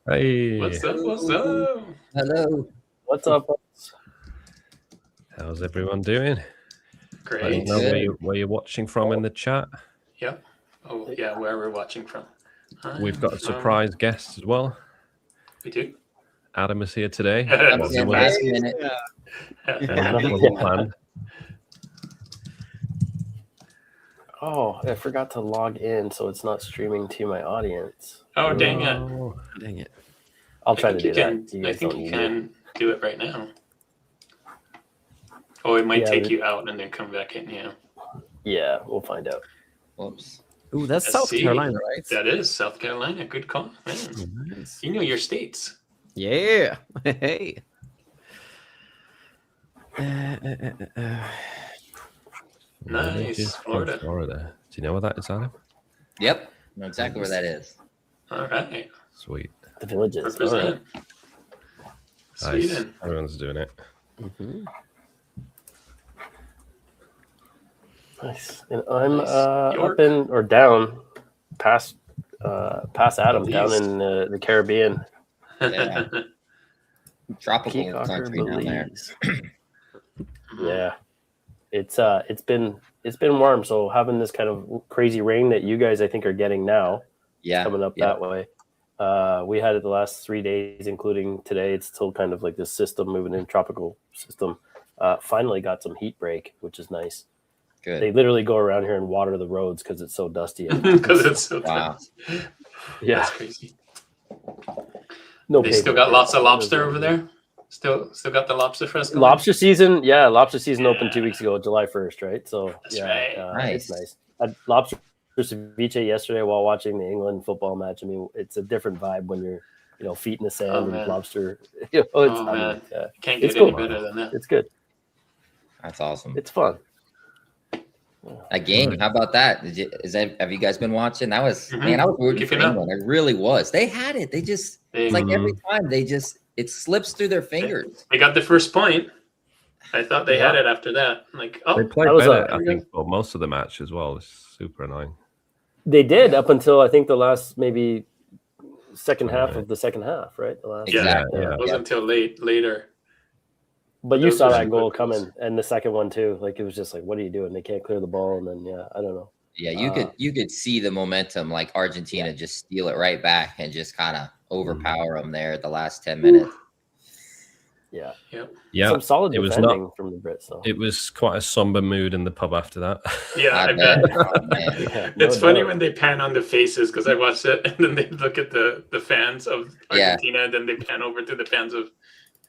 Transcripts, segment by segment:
Hey, What's up? What's up? Hello. What's up? how's everyone doing? Let us Great. know Good. where you're watching from in the chat. Yep. Oh, yeah, where we're watching from. We've got a I'm from- surprise guest as well. We do. Adam is here today. Comes in Wasn't- last minute. wasn't planned. Oh, I forgot to log in, so it's not streaming to my audience. Oh, dang it. Oh, Dang it. I'll try I to think do you that. can. You I guys think don't you need can do it right now. Oh, it might Yeah, take but- you out and then come back in. Yeah, Yeah, we'll find out. Whoops. Ooh, that's Let's South see. Carolina, right? that is South Carolina. Good call, man. Nice. You know your states. Yeah. Hey. Nice, Villages from Florida. Florida. Do you know where that is, Adam? Yep. Know exactly where that is. All right. Sweet. The villages. All right. Represent. Nice. Sweden. Everyone's doing it. Mhm. Nice. And I'm Nice. up York. in or down past Adam, down Belize. in the Caribbean. Yeah. Tropical Peacocker, country down there. Belize. Yeah. It's been warm, so having this kind of crazy rain that you guys I think are getting now Yeah. coming up yeah. that way. We had it the last 3 days, including today. It's still kind of like this system moving in, tropical system. Finally got some heat break, which is nice. Good. They literally go around here and water the roads because it's so dusty. Because it's so Wow. Yeah, That's crazy. no. They still pavement got here. lots of lobster over there. Still got the lobster fest. going? Lobster season, yeah. Lobster season opened Yeah. 2 weeks ago, July 1st, right? So That's yeah, right. it's nice. I had lobster ceviche yesterday while watching the England football match. I mean, it's a different vibe when you're feet in the sand Oh, and man. lobster. Oh, man. Yeah, Can't It's get any cool. better than that. it's good. That's awesome. It's fun. That game, how about that? Have you guys been watching? That was Mhm. man, I was rooting for Keeping up. England. I really was. They had it. It's like every time it slips through their fingers. They got the first point. I thought they had Yeah. it after that. Like, They oh, played that was better, a- I think, for most of the match as well. It's super annoying. They did up until I think the last maybe second half of the second half, right? The last, Yeah. Exactly. Yeah. it wasn't until later. But you Those saw were that some goal good goals. coming, and the second one too. Like it was just like, what are you doing? They can't clear the ball, and then I don't know. Yeah, you could see the momentum, like Argentina just steal it right back and just kind of overpower them there at the last 10 minutes. Yeah, Yeah, some solid it was defending from the Brits. So it was quite a somber mood in the pub after that. Yeah, I bet. bet. Oh, man. Yeah, no It's funny doubt. when they pan on the faces because I watched it and then they look at the fans of Yeah. Argentina and then they pan over to the fans of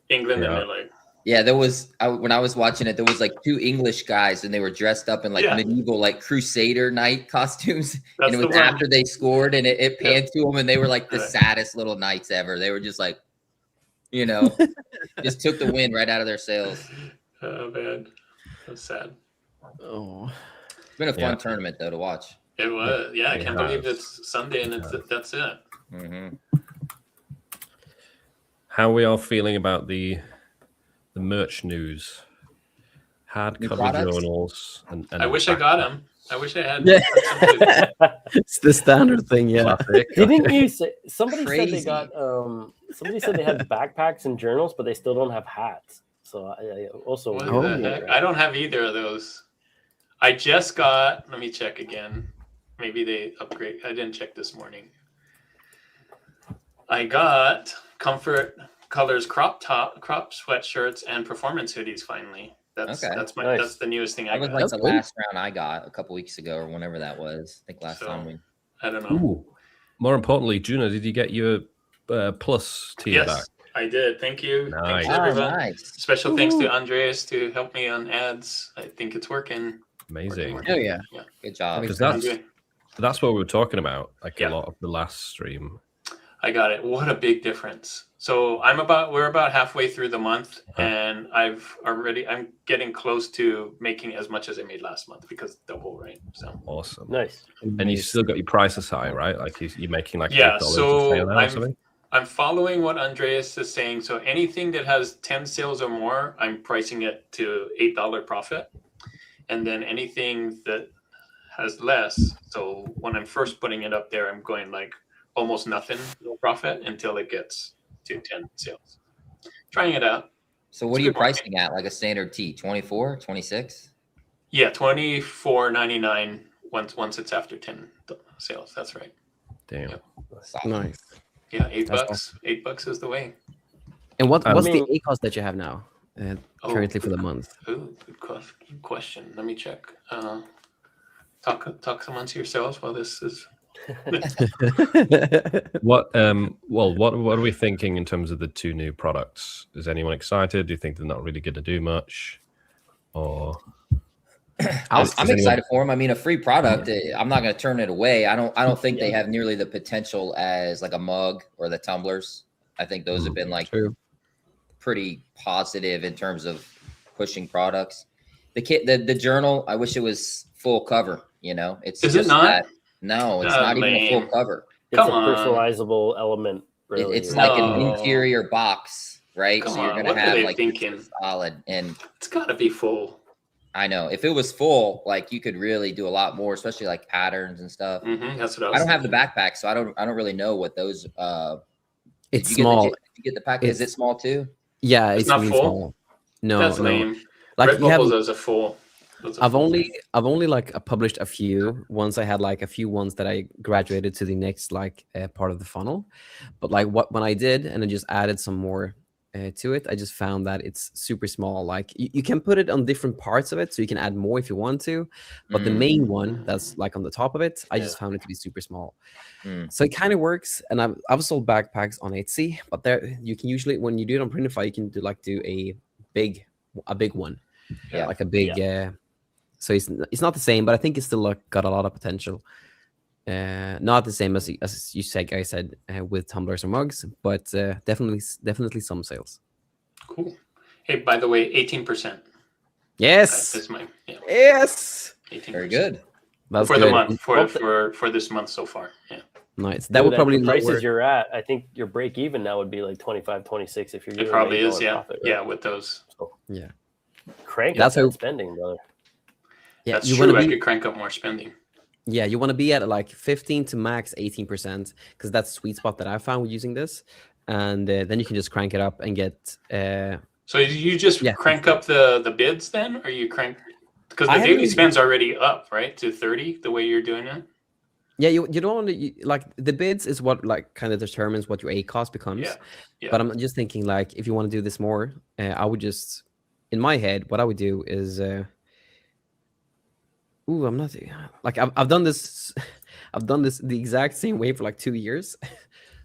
England and Yeah. they're like, Yeah, when I was watching it, there was like two English guys and they were dressed up in like Yeah. medieval like Crusader knight costumes. That's and it the was one. after they scored and it panned to them and they were like the Right. saddest little knights ever. They were just like, just took the wind right out of their sails. oh man, that's sad. Oh. It's been a fun Yeah. tournament though to watch. It was. Yeah, I It can't believe has. it's Sunday and that's it. hmm How we are feeling about the merch news? Hard New cover products? journals. And I wish I got him. I wish I had. Yeah. something. It's the standard thing, yeah. classic. Didn't you say somebody said they Crazy. got somebody said they had backpacks and journals, but they still don't have hats. So I also What Oh. the heck? I don't have either of those. I just got. Let me check again. Maybe they upgrade. I didn't check this morning. I got Comfort Colors crop sweatshirts and performance hoodies. Finally, that's Okay. that's Nice. that's the newest thing I That was got. like That's the good. last round I got a couple weeks ago or whenever that was. I think last So, time we. I don't know. Ooh. More importantly, Juno, did you get your plus tier Yes, back? I did. Thank you. Nice. Thanks Oh, everyone. nice. Special thanks to Andreas to help me on ads. I think it's working. Amazing. Working. Oh, yeah. Good job. Because I'm that's doing- what we were talking about, like Yeah. a lot of the last stream. I got it. What a big difference. So we're about halfway through the month and I'm getting close to making as much as I made last month because double, right? So Awesome. nice. And you still got your prices high, right? Like you're making like Yeah, $8 a so sale now or something? I'm following what Andreas is saying. So anything that has 10 sales or more, I'm pricing it to $8 profit. And then anything that has less, so when I'm first putting it up there, I'm going like almost nothing, no profit until it gets to 10 sales. Trying it out. So what It's are you good market. pricing at? Like a standard tea? 24, 26? Yeah, $24.99 once it's after 10 sales. That's right. Damn. Yep. Solid. Nice. Yeah, $8. That's $8 is the way. And what's I the mean- ACOS that you have now currently for the month? Ooh, good question. Let me check. Talk amongst yourselves while this is. What what are we thinking in terms of the two new products? Is anyone excited? Do you think they're not really going to do much? Or I'm Is anyone- excited for them. I mean, a free product. I'm not going to turn it away. I don't think they Yeah. have nearly the potential as like a mug or the tumblers. I think those have been like True. pretty positive in terms of pushing products. The journal. I wish it was full cover. You know, it's Is it just not? that. No, it's not even a full Lame. cover. It's Come a on. personalizable element. Really. It's like an No. interior box, right? Come so you're on, gonna what are have they like thinking? solid. And It's got to be full. I know if it was full, like you could really do a lot more, especially like patterns and stuff. That's what I was. I don't have the thinking. backpack, so I don't really know what those. It's did you small. Did you get the pack? Is it small too? Yeah, It's it's not really full? small. No, That's no. lame. Like Red you have, Bubbles as a full. I've only like published a few. Once I had like a few ones that I graduated to the next like part of the funnel, but like when I did and I just added some more to it, I just found that it's super small. Like you can put it on different parts of it, so you can add more if you want to. But the Mm, main one that's like on the top of it, I just Yeah. found it to be super small. mm. So it kind of works. And I've sold backpacks on Etsy, but there you can usually when you do it on Printify, you can do a big one, Yeah. like a big. So it's not the same, but I think it's still like, got a lot of potential. Not the same as you said, guys said with tumblers or mugs, but definitely some sales. Cool. Hey, by the way, 18%. Yes, That's my yes, 18%. Very good. that's For good. the month, Well, for this month so far. Yeah. Nice. That would Dude, at probably the prices lower. you're at. I think your break even now would be like 25, 26 if you're It doing probably $8 is. Yeah. profit, right? Yeah. With those. So Yeah, crank That's up that how- spending, brother. yeah. That's You true. want I to be could crank up more spending. Yeah, you want to be at like 15 to max 18% because that's the sweet spot that I found with using this, and then you can just crank it up and get. So you just Yeah. crank up the bids then, or you crank because I the haven't daily really- spend's already up, right, to 30. The way you're doing it. Yeah, you don't want to like the bids is what like kind of determines what your A cost becomes. Yeah. Yeah. But I'm just thinking like if you want to do this more, I would just in my head what I would do is. I'm not like I've done this. I've done this the exact same way for like 2 years,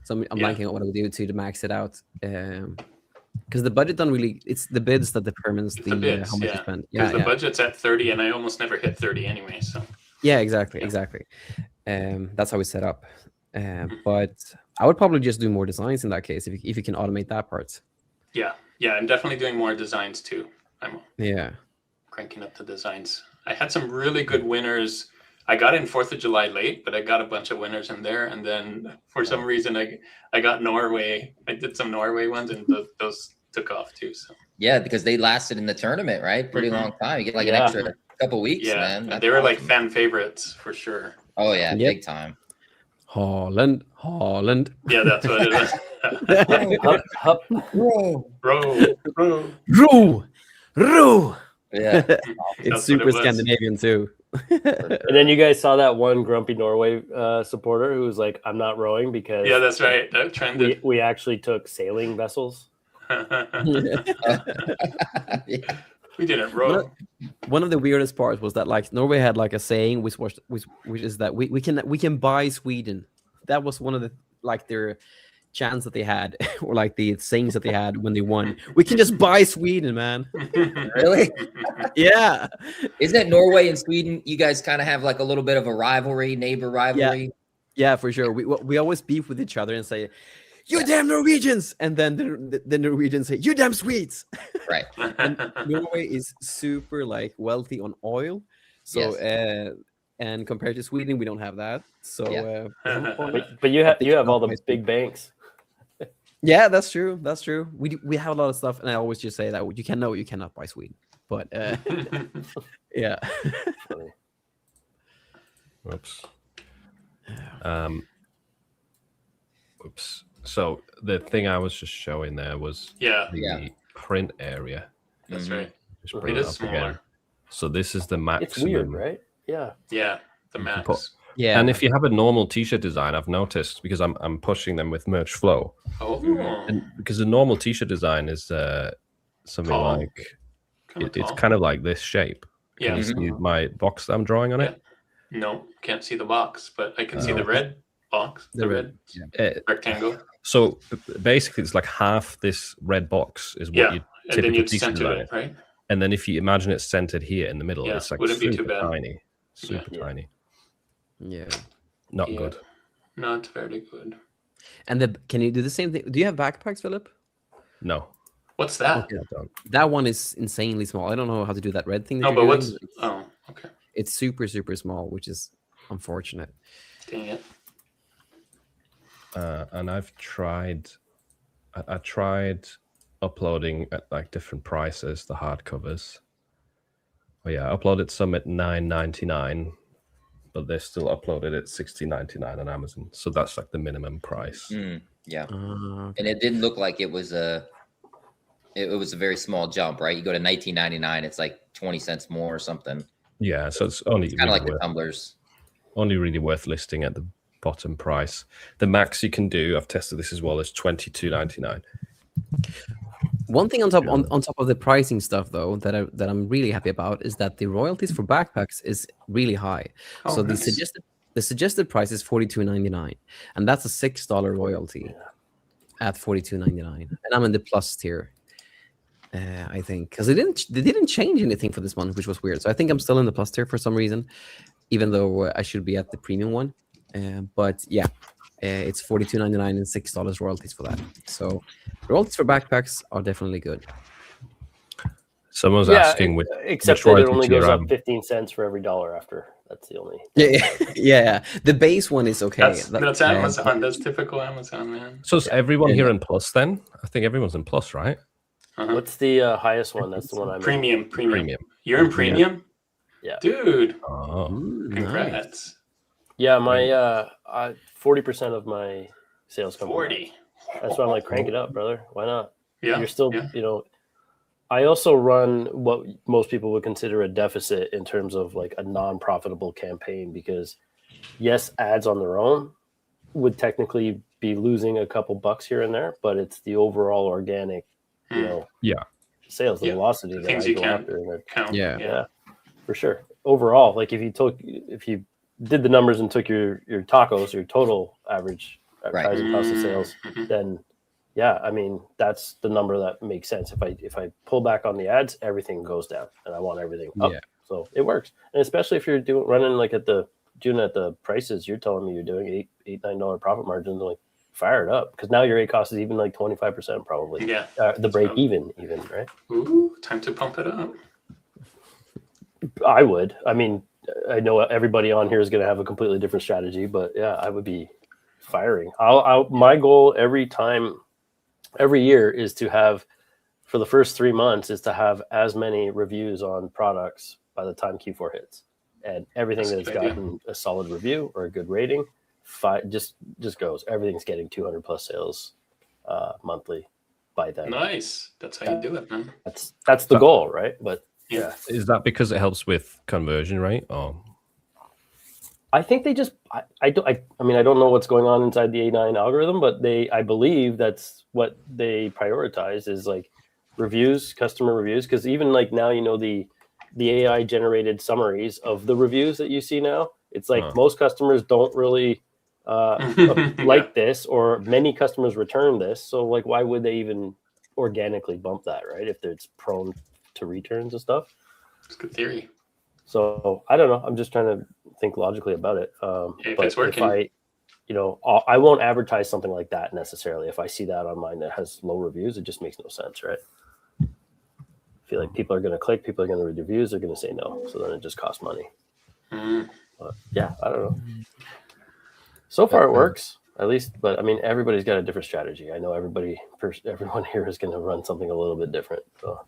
so I'm Yeah. blanking on what I would do to max it out. Because the budget don't really. It's the bids that determines It's the the bids, how much you yeah. spend. Because Yeah, the budget's at 30, and I almost never hit 30 anyway. So yeah, exactly, Yeah. exactly. That's how it's set up. But I would probably just do more designs in that case if you can automate that part. yeah, I'm definitely doing more designs too. I'm Yeah. cranking up the designs. I had some really good winners. I got in 4th of July late, but I got a bunch of winners in there. And then for some reason, I got Norway. I did some Norway ones, and those took off too. So Yeah, because they lasted in the tournament, right? Pretty Mhm. long time. You get like an Yeah. extra couple weeks, yeah, man. and That's they were like awesome. fan favorites for sure. Oh yeah, Yep. big time. Holland. Yeah, that's what it is. Hup, Whoa. Row. Roo. Yeah. That's It's what super it was. Scandinavian too. And then you guys saw that one grumpy Norway supporter who was like, "I'm not rowing because Yeah, that's right. That trended. we actually took sailing vessels." We didn't row. One of the weirdest parts was that like Norway had like a saying which is that we can buy Sweden. That was one of the like their chants that they had or like the sayings that they had when they won. We can just buy Sweden, man. Really? Yeah. Isn't Norway and Sweden? You guys kind of have like a little bit of a rivalry, neighbor rivalry. Yeah, for sure. We always beef with each other and say, "You damn Norwegians," and then the Norwegians say, "You damn Swedes." Right. Norway is super like wealthy on oil, so and compared to Sweden, we don't have that. So Yeah. But you have all the big banks. yeah, that's true. That's true. We have a lot of stuff, and I always just say that you cannot buy Sweden, but yeah. Whoops. Oops. So the thing I was just showing there was Yeah, the Yeah. print area. that's Mhm. right. Just Mhm. bring It it is up again. smaller. So this is the maximum. It's weird, right? Yeah. Yeah, the You can max. put- Yeah. And if you have a normal t-shirt design, I've noticed because I'm pushing them with Merge Flow, Oh, and because the normal t-shirt design is something Tall. like kind of it's tall. kind of like this shape. Can Yeah. you see my box that I'm drawing on it? No, can't see the box, but I can see Oh. the red box, the red rectangle. So basically, it's like half this red box is what Yeah, you and then typical you'd t-shirt center design it, is. right? And then if you imagine it's centered here in the middle, Yeah, it's like wouldn't be too super bad. tiny, super Yeah. tiny. Yeah. Not Yeah. good. Not very good. And can you do the same thing? Do you have backpacks, Philip? No, What's that? Okay. I don't. That one is insanely small. I don't know how to do that red thing. That No, you're but doing, what's? but it's- Oh, okay. It's super, super small, which is unfortunate. Dang it. And I've tried. I tried uploading at like different prices the hardcovers. Oh yeah, I uploaded some at $9.99, but they're still uploaded at $16.99 on Amazon. So that's like the minimum price. Yeah. Okay. And it didn't look like it was a very small jump, right? You go to 19.99, it's like 20 cents more or something. Yeah, so it's only Kind of really like the worth, tumblers. only really worth listing at the bottom price. The max you can do, I've tested this as well, is $22.99. One thing on top of the pricing stuff though that I'm really happy about is that the royalties for backpacks is really high. Oh, So nice. the suggested price is $42.99, and that's a $6 royalty at $42.99. And I'm in the plus tier, I think, because they didn't change anything for this one, which was weird. So I think I'm still in the plus tier for some reason, even though I should be at the premium one. But yeah, it's $42.99 and $6 royalties for that. So royalties for backpacks are definitely good. Someone's asking which except that royalty it only tier goes up I'm- 15 cents for every dollar after. That's the only. Yeah. The base one is okay. That's Amazon. That's typical Amazon, man. So is everyone Yeah. here in plus then? I think everyone's in plus, right? Uh-huh. What's the highest one? That's the one I'm in. Premium. Premium. You're in premium? Yeah. Dude, Oh. Ooh, nice. congrats. Yeah, my 40% of my sales come from 40. that. That's why I'm like, crank it up, brother. Why not? Yeah. You're still, yeah. I also run what most people would consider a deficit in terms of like a non-profitable campaign, because yes, ads on their own would technically be losing a couple bucks here and there, but it's the overall organic, Yeah. sales, the Yeah. velocity The that things I you go can't after. And Count. Yeah. yeah, for sure. Overall, like if you did the numbers and took your tacos, your total average advertising cost of sales, Mhm. then yeah, I mean that's the number that makes sense. If I pull back on the ads, everything goes down, and I want everything up. Yeah. So it works, and especially if you're running like at the prices you're telling me you're doing $8-9 profit margins, like fire it up, because now your cost is even like 25% probably. Yeah. The break even, right? Ooh, time to pump it up. I would. I mean, I know everybody on here is going to have a completely different strategy, but yeah, I would be firing. My goal every year is to have, for the first 3 months, is to have as many reviews on products by the time Q4 hits, and everything That's a that's good idea. gotten a solid review or a good rating, just goes. Everything's getting 200 plus sales monthly by then. Nice. That's how you do it, man. That's the goal, right? But yeah. Is that because it helps with conversion rate? Or I think they just I mean I don't know what's going on inside the A9 algorithm, but I believe that's what they prioritize is like reviews, customer reviews, because even like now the AI generated summaries of the reviews that you see now, it's like most customers don't really like this, or many customers return this, so like why would they even organically bump that, right, if it's prone to returns and stuff? It's good theory. So I don't know. I'm just trying to think logically about it. If but it's working. I won't advertise something like that necessarily. If I see that on mine that has low reviews, it just makes no sense, right? I feel like people are going to click, people are going to read reviews, they're going to say no. So then it just costs money. Mm. But yeah, I don't know. So far it works, at least. But I mean, everybody's got a different strategy. I know everyone here is going to run something a little bit different. So.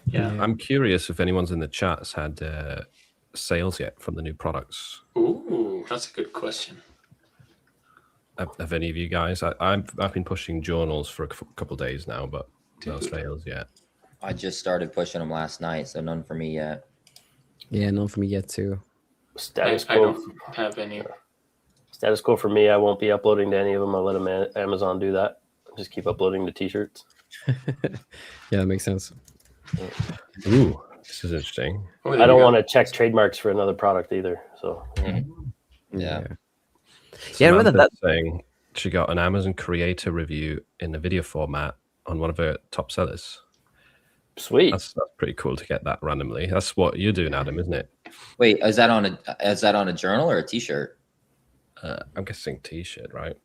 Yeah. I'm curious if anyone's in the chat has had sales yet from the new products. Ooh, that's a good question. Have any of you guys? I've been pushing journals for a couple days now, but no Dude. sales yet. I just started pushing them last night, so none for me yet. Yeah, none for me yet too. Status I quo. don't have any. Status quo for me. I won't be uploading to any of them. I'll let Amazon do that. Just keep uploading the t-shirts. Yeah, that makes sense. Ooh, this is interesting. Oh, I there don't you go. want to check trademarks for another product either. So Yeah. Yeah, I remember Samantha's that. saying she got an Amazon creator review in a video format on one of her top sellers. sweet. That's pretty cool to get that randomly. That's what you're doing, Adam, isn't it? Wait, is that on a journal or a t-shirt? I'm guessing t-shirt, right?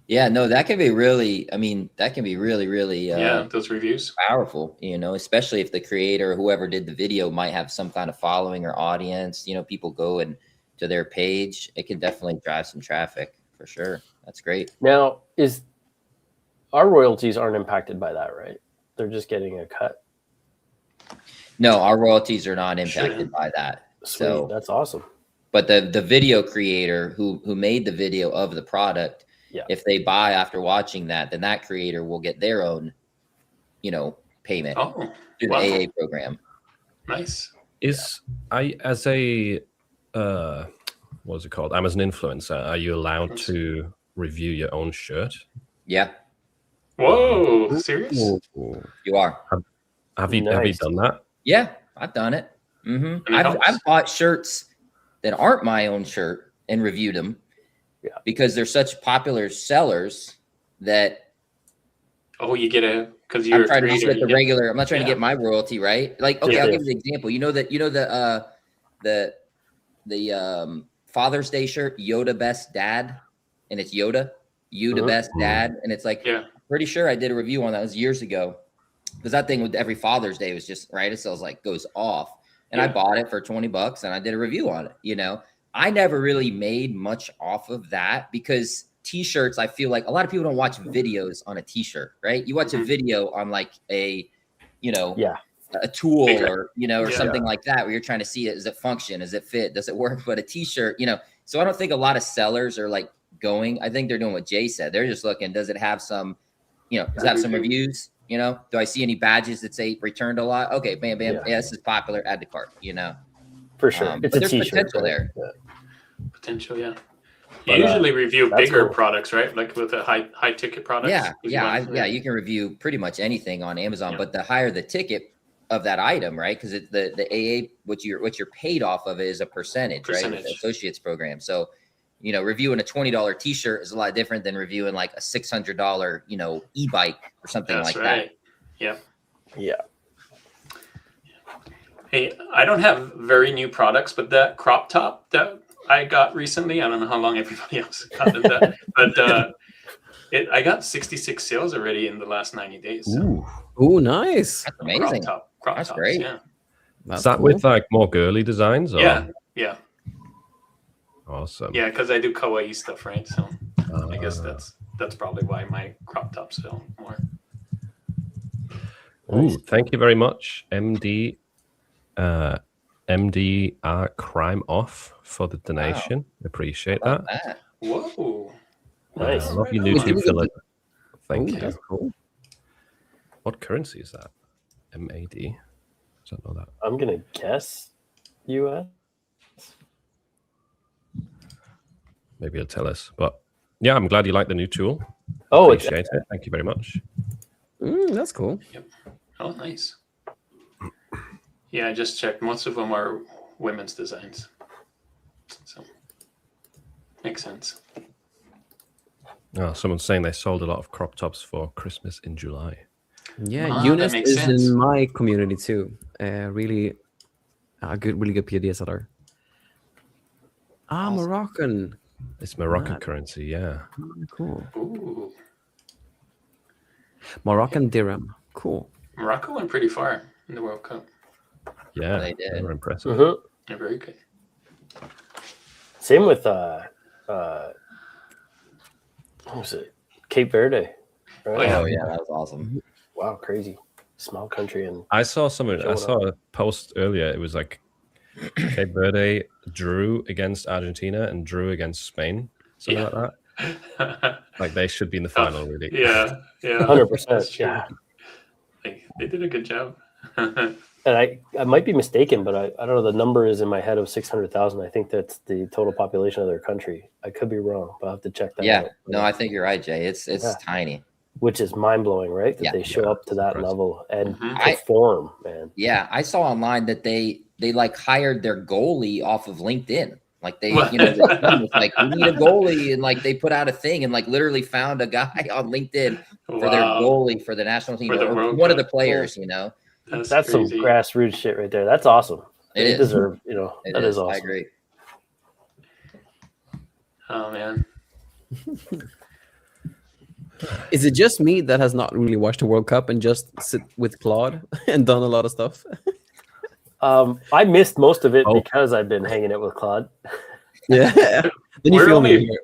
Yeah, no, that can be really, I mean, that can be really, really Yeah, those reviews. powerful, especially if the creator, whoever did the video, might have some kind of following or audience. People go and to their page. It can definitely drive some traffic for sure. That's great. Now, is our royalties aren't impacted by that, right? They're just getting a cut. No, our royalties are not impacted Shouldn't. by that. Sweet. So, That's awesome. but the video creator who made the video of the product, Yeah. if they buy after watching that, then that creator will get their own, payment Oh, through wow. the AA program. nice. Is I as a what's it called? Amazon influencer, are you allowed to review your own shirt? Yeah, Whoa, serious? Ooh. you are. Have you Nice. done that? Yeah, I've done it. I've bought shirts that aren't my own shirt and reviewed them because they're such popular sellers that Oh, you get because you're I'm a trying to just creator. get the regular. I'm not trying to Yeah. get my royalty, right? Like, okay, Yeah. I'll give you an example. The Father's Day shirt, Yoda Best Dad, and it's Yoda, you the Mhm. best dad, and it's like, Yeah. pretty sure I did a review on that. It was years ago because that thing with every Father's Day was just right. It sells like goes off, and I Yeah. bought it for $20 and I did a review on it. I never really made much off of that because t-shirts, I feel like a lot of people don't watch videos on a t-shirt, right? You watch a Mhm. video on like a Yeah. a tool Bigger. or Yeah. something like that where you're trying to see it. Does it function? Does it fit? Does it work? But a t-shirt, so I don't think a lot of sellers are like going. I think they're doing what Jay said. They're just looking, does it have some, does it have some reviews? Do I see any badges that say returned a lot? Okay, bam, bam. Yeah. Yeah, this is popular. Add to cart, For sure. but It's a there's t-shirt. potential right? there. Yeah. Potential, yeah. But, You usually review that's bigger cool. products, right? Like with a high ticket products. Yeah, You yeah, want- you can review pretty much anything on Amazon, Yeah. but the higher the ticket of that item, right? Because it's the AA, what you're paid off of is a percentage, right? With the Percentage. associates program. So, reviewing a $20 t-shirt is a lot different than reviewing like a $600, e-bike or something That's like right. Yeah. Yeah. Hey, I don't have very new products, but that crop top that I got recently, I don't know how long everybody else got that, but I got 66 sales already in the last 90 days. So Ooh. Ooh, nice. that. That's amazing. Crop That's tops, great. Yeah. That's Is that cool. with like more girly designs? Or? Yeah. Yeah. Awesome. Yeah. Because I do kawaii stuff, right? So I guess Ah. that's probably why my crop tops sell more. Ooh, thank you very much, MDR Crime Off, for the donation. Appreciate How that. about that? Whoa. Nice. I love your Right on. YouTube filler. Thank Ooh, you. that's cool. What currency is that? MAD. I don't know that. I'm going to guess US. Maybe it'll tell us. But yeah, I'm glad you like the new tool. Oh, it's Appreciate it. Thank you very much. That's cool. Oh, nice. Yeah, I just checked. Most of them are women's designs. So makes sense. Oh, someone's saying they sold a lot of crop tops for Christmas in July. Yeah, Ah, that Eunice makes is sense. in my community too. Really good PDA seller. Awesome. Moroccan. It's Moroccan Mad. currency, yeah. Oh, cool. Ooh, Moroccan dirham. Cool. Morocco went pretty far in the World Cup. Yeah, They did. were impressive. Mhm. They're very good. Same with what was it? Cape Verde. Right? Oh, yeah. Oh yeah, that was awesome. Wow, crazy. Small country and I saw something. I Showing saw a post earlier. It was like Cape Verde drew against Argentina and drew against Spain, something Yeah. like that. Like they should be in the final, really. yeah, yeah, 100%. that's true. Yeah. They did a good job. And I might be mistaken, but I don't know. The number is in my head of 600,000. I think that's the total population of their country. I could be wrong, but I'll have to check that Yeah, out. no, I think you're right, Jay. It's Yeah. tiny. Which is mind blowing, right? That Yeah. they show up to that Impressive. level and Mhm. perform, man. Yeah, I saw online that they like hired their goalie off of LinkedIn. Like they, What? you know, the team was like, we need a goalie, and like they put out a thing and like literally found a guy on LinkedIn for their Wow, goalie for the national team, For the or World one of the Cup. players. You know, That's some crazy. grassroots shit right there. That's awesome. it They is. deserve, It that is awesome. I agree. Oh man, Is it just me that has not really watched the World Cup and just sit with Claude and done a lot of stuff? I missed most of it Oh. because I've been hanging out with Claude. Yeah. Then you We're feel only- me here.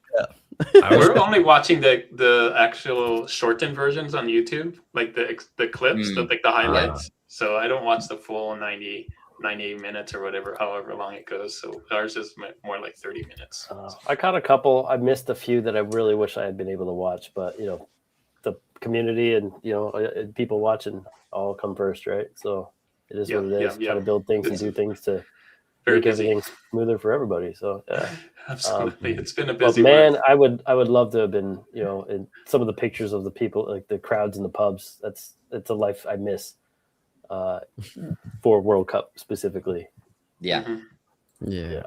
I was we're only watching the actual shortened versions on YouTube, like the clips, like the highlights. So I don't watch the full 90 minutes or whatever, however long it goes. So ours is more like 30 minutes. I caught a couple. I missed a few that I really wish I had been able to watch, but the community and people watching all come first, right? So it is what it is. Try to build things and It's do things to Very make busy. everything smoother for everybody. So yeah. Absolutely, it's been a But busy man, month. I would love to have been, in some of the pictures of the people, like the crowds in the pubs. It's a life I miss for World Cup specifically. Yeah, Mhm. Yeah.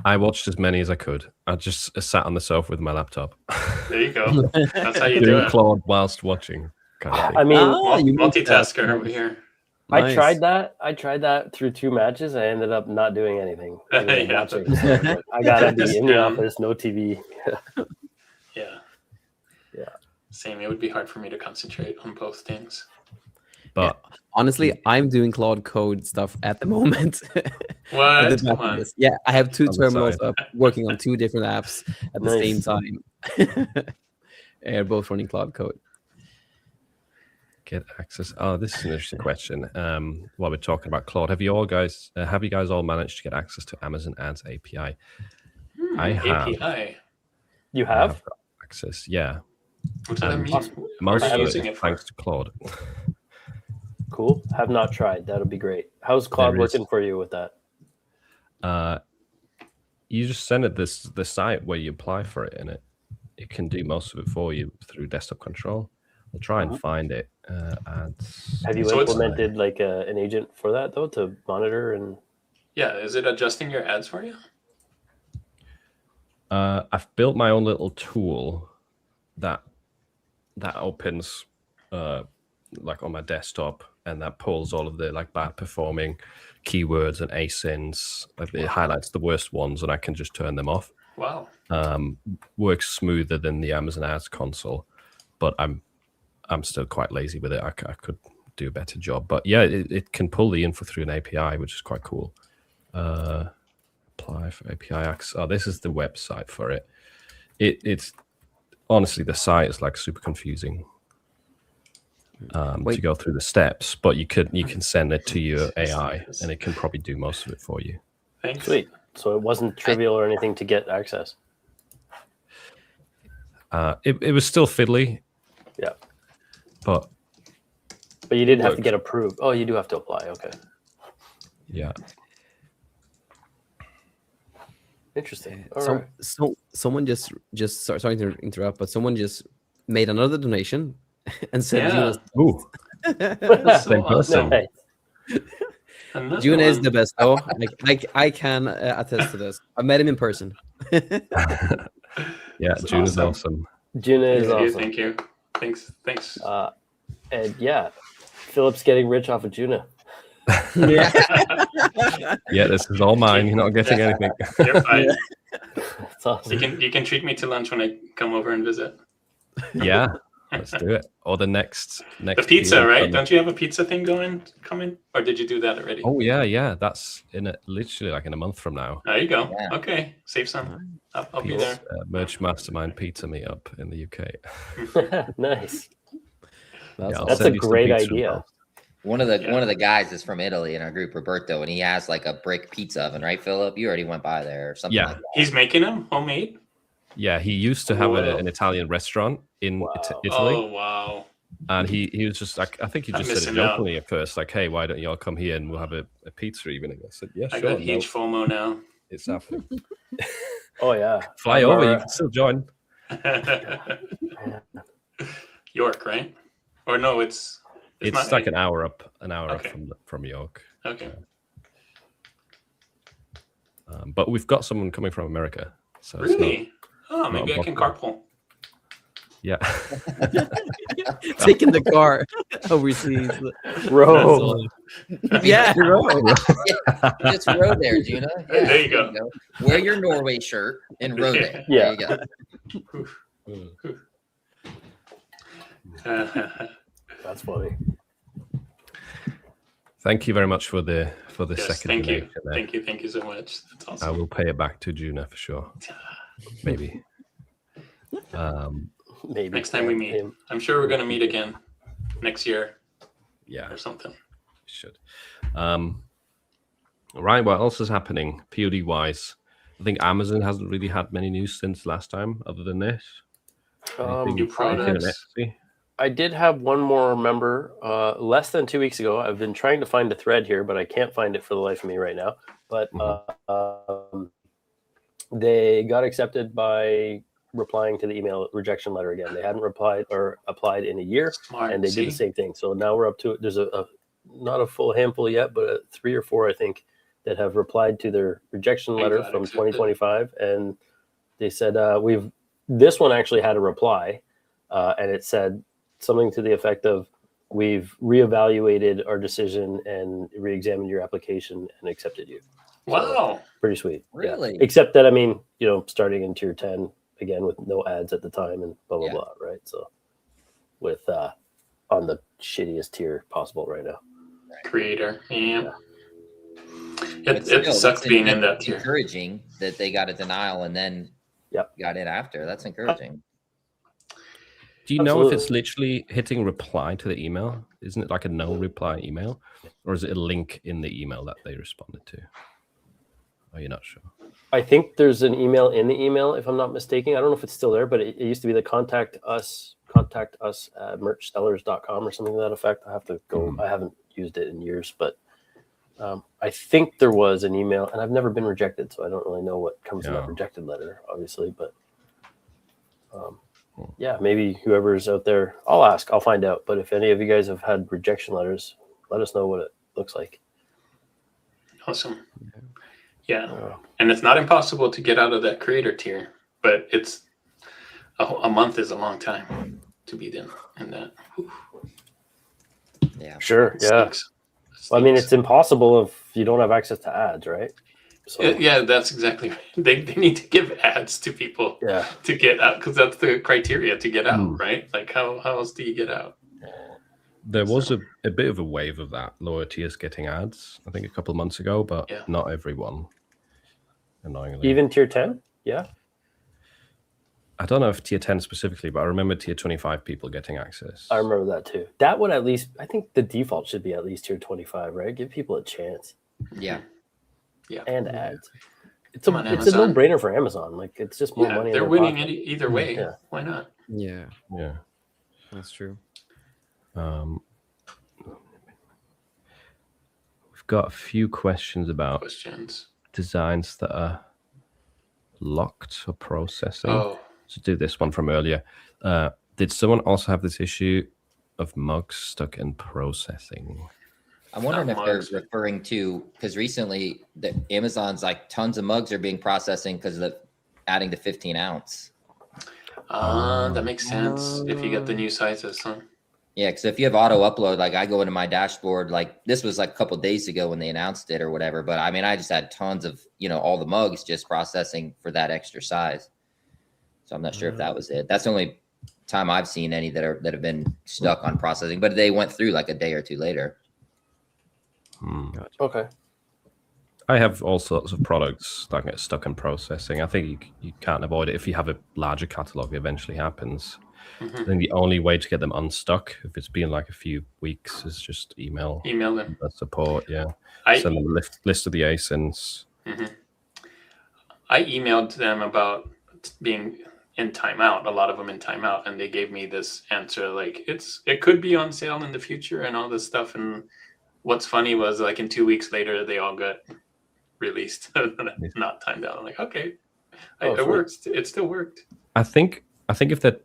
I watched as many as I could. I just sat on the sofa with my laptop, There you go. That's how you do doing it. Claude whilst watching. Kind of thing. I mean, you Multitasker over here. I tried that through 2 matches. I ended up not doing anything. I was Yeah. watching. So I was like, I gotta be in the Yeah. office, no TV. Yeah. Yeah. Same. It would be hard for me to concentrate on both things. But Honestly, I'm doing Claude Code stuff at the moment. What? With the Come on. Mac OS. Yeah, I have 2 On the terminals side. up working on 2 different apps at the same Nice. time. They're both running Claude Code. get access. Oh, this is an interesting question. While we're talking about Claude, have you guys all managed to get access to Amazon Ads API? I have. API. You I have? got access. Yeah, What does that mean? most What are of you it using it for? thanks to Claude. Cool. Have not tried. That'll be great. How's Claude There is- working for you with that? You just send it the site where you apply for it, and it can do most of it for you through desktop control. I'll try and find it. Ads. Have you So it's- implemented like an agent for that though to monitor and? Yeah. Is it adjusting your ads for you? I've built my own little tool that opens like on my desktop, and that pulls all of the like bad performing keywords and asins. Like it highlights the worst ones, and I can just turn them off. Wow. Works smoother than the Amazon Ads console, but I'm still quite lazy with it. I could do a better job, but yeah, it can pull the info through an API, which is quite cool. Apply for API access. Oh, this is the website for it. It's honestly, the site is like super confusing to Wait. go through the steps, but you can send it to your AI, and it can probably do most of it for you. Thanks. Sweet. So it wasn't trivial or anything to get access. It was still fiddly, Yeah. but But you didn't have to Look. get approved. Oh, you do have to apply. Okay. yeah. Interesting. All right. So someone just sorry to interrupt, but someone just made another donation and said Yeah. Ooh, That's so Same awesome. person. Hey, Another June is one. the best though. Like I can attest to this. I met him in person. yeah, That's June is awesome. awesome. Juna is Thank you. awesome. Thank you. Thanks. And yeah, Philip's getting rich off of Juna. Yeah. Yeah, this is all mine. You're not getting anything. You're fine. That's awesome. You can treat me to lunch when I come over and visit. Yeah, let's do it. Or the next The pizza, deal. right? Don't you have a pizza thing coming? Or did you do that already? Oh yeah. That's literally like in a month from now. There you go. Yeah. Okay, save some. I'll be there. Merch Mastermind Pizza Meetup in the UK. Nice. That's Yeah, I'll That's send a you some great pizza idea. involved. One of the Yeah. one of the guys is from Italy in our group, Roberto, and he has like a brick pizza oven, right, Philip? You already went by there or something Yeah. like that. He's making them homemade. Yeah, he used to have Whoa. an Italian restaurant in Wow. Italy, Oh wow. and he was just like, I think he I'm just said it missing out. jokingly at first, like, "Hey, why don't y'all come here and we'll have a pizza evening?" I said, "Yeah, I sure." got huge FOMO now. It's happening. Oh yeah. Fly Our, over, you can still join. York, right? Or no, it's It's not like an hour up Okay. from York. Okay. But we've got someone coming from America, so it's not, Really? Oh, maybe I can impossible. carpool. yeah. Taking the car overseas. Rome. Yeah, Just row there, Juna. Yeah, There you go. Wear your Norway shirt and row there. Yeah. There you go. That's funny. Thank you very much for the Yes, second thank you. donation there. Thank you so much. That's I awesome. will pay it back to Juna for sure. Maybe. Maybe Next time we meet. I'm sure we're gonna meet again next year Yeah, or something. should. Right, what else is happening POD wise? I think Amazon hasn't really had many news since last time, other than this. Anything New anything in products. Etsy? I did have one more member less than 2 weeks ago. I've been trying to find a thread here, but I can't find it for the life of me right now. But they got accepted by replying to the email rejection letter again. They hadn't replied or applied in a year, Smart. and they did the same thing. So now we're up to there's a not a full handful yet, but 3 or 4, I think, that have replied to their rejection Thank letter God, from accepted. 2025, and they said this one actually had a reply, and it said something to the effect of, "We've reevaluated our decision and re-examined your application and accepted you." Wow. Pretty sweet. Yeah. Really? Except that, I mean, starting in tier 10 again with no ads at the time and blah blah Yeah. blah, right? So with on the shittiest tier possible right now. Creator. Yeah. But It still, sucks that's being in that that's tier. encouraging that they got a denial and then Yep. got in after. That's encouraging. Do you know if it's Absolutely. literally hitting reply to the email? Isn't it like a no reply email? Or is it a link in the email that they responded to? Are you not sure? I think there's an email in the email, if I'm not mistaken. I don't know if it's still there, but it used to be the contact us at merchsellers.com or something to that effect. I have to go. I haven't used it in years, but I think there was an email, and I've never been rejected, so I don't really know what comes in that Yeah. rejected letter, obviously. But yeah, maybe whoever's out there, I'll ask, I'll find out. But if any of you guys have had rejection letters, let us know what it looks like. Awesome. Yeah. And it's not impossible to get out of that creator tier, but it's a month is a long time to be in that. Whew. Yeah. Sure. It Yeah. stinks. It Well, I mean, stinks. it's impossible if you don't have access to ads, right? So Yeah, that's exactly right. They need to give ads to people yeah. to get out, because that's the criteria to get out, Mm. right? Like how else do you get out? There was a bit of a wave of that, lower tiers getting ads, I think a couple of months ago, but Yeah. not everyone, annoyingly. Even tier 10? Yeah. I don't know if tier 10 specifically, but I remember tier 25 people getting access. I remember that too. That would at least, I think the default should be at least tier 25, right? Give people a chance Yeah. and ads. It's Come on, a Amazon. no-brainer for Amazon. Like, it's just more Yeah, money. they're in their winning pocket. either way. Yeah. Why not? Yeah, Yeah. that's true. We've got a few questions about Questions. designs that are locked or processing. Oh, To do this one from earlier. Did someone also have this issue of mugs stuck in processing? I'm wondering Not if they're mugs. referring to, because recently the Amazon's like tons of mugs are being processing because of the adding the 15 ounce. that makes sense if you get the new sizes, huh? Yeah, because if you have auto upload, like I go into my dashboard, like this was like a couple days ago when they announced it or whatever. But I mean, I just had tons of, all the mugs just processing for that extra size. So I'm not sure if that was it. That's the only time I've seen any that have been stuck on processing, but they went through like a day or two later. Okay. I have all sorts of products that get stuck in processing. I think you can't avoid it. If you have a larger catalog, it eventually happens. I think the only way to get them unstuck, if it's been like a few weeks, is just email Them. the support. Yeah. I Send them a list of the ASINs. I emailed them about being in timeout, a lot of them in timeout, and they gave me this answer like it could be on sale in the future and all this stuff. And what's funny was like in 2 weeks later they all got released, not timed out. I'm like, okay, it works. It still worked. I think if they're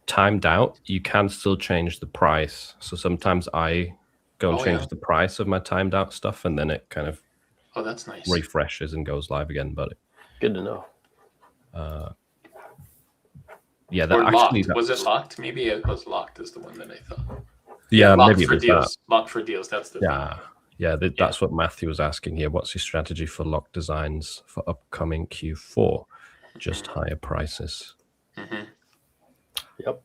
timed out, you can still change the price. So sometimes I go and change the price of my timed out stuff, and then it kind of that's nice. refreshes and goes live again. But Good to know. Yeah, Or that actually locked. Was it locked? Maybe it was locked is the one that I thought. yeah, Locked maybe it for was deals. that. Locked for deals. That's the thing. That's what Matthew was asking here. What's your strategy for lock designs for upcoming Q4? Just higher prices. Mhm. Yep.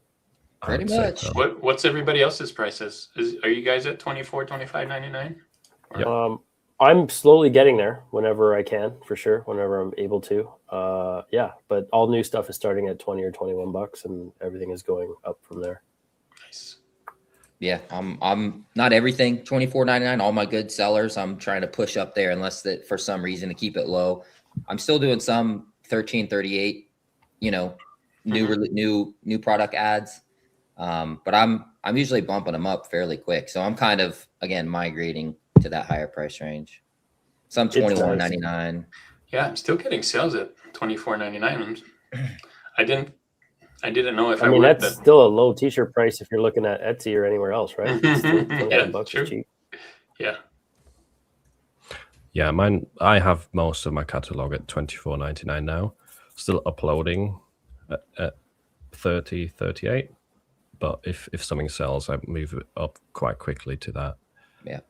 I Pretty would say much. so. What's everybody else's prices? Are you guys at $24, $25.99? I'm slowly getting there whenever I can, for sure, whenever I'm able to. But all new stuff is starting at 20 or $21, and everything is going up from there. Nice. Yeah, I'm not everything $24.99. All my good sellers, I'm trying to push up there, unless that for some reason to keep it low. I'm still doing some $13.38. New product ads, but I'm usually bumping them up fairly quick. So I'm kind of again migrating to that higher price range. Some $21.99. Yeah, I'm still getting sales at $24.99. I didn't know if I mean, would, that's still a low t-shirt price if you're looking at Etsy or anywhere else, right? It's still $29 true. is cheap. Yeah. Yeah, mine. I have most of my catalog at $24.99 now. Still uploading at 30, 38. But if something sells, I move it up quite quickly to that. Yeah.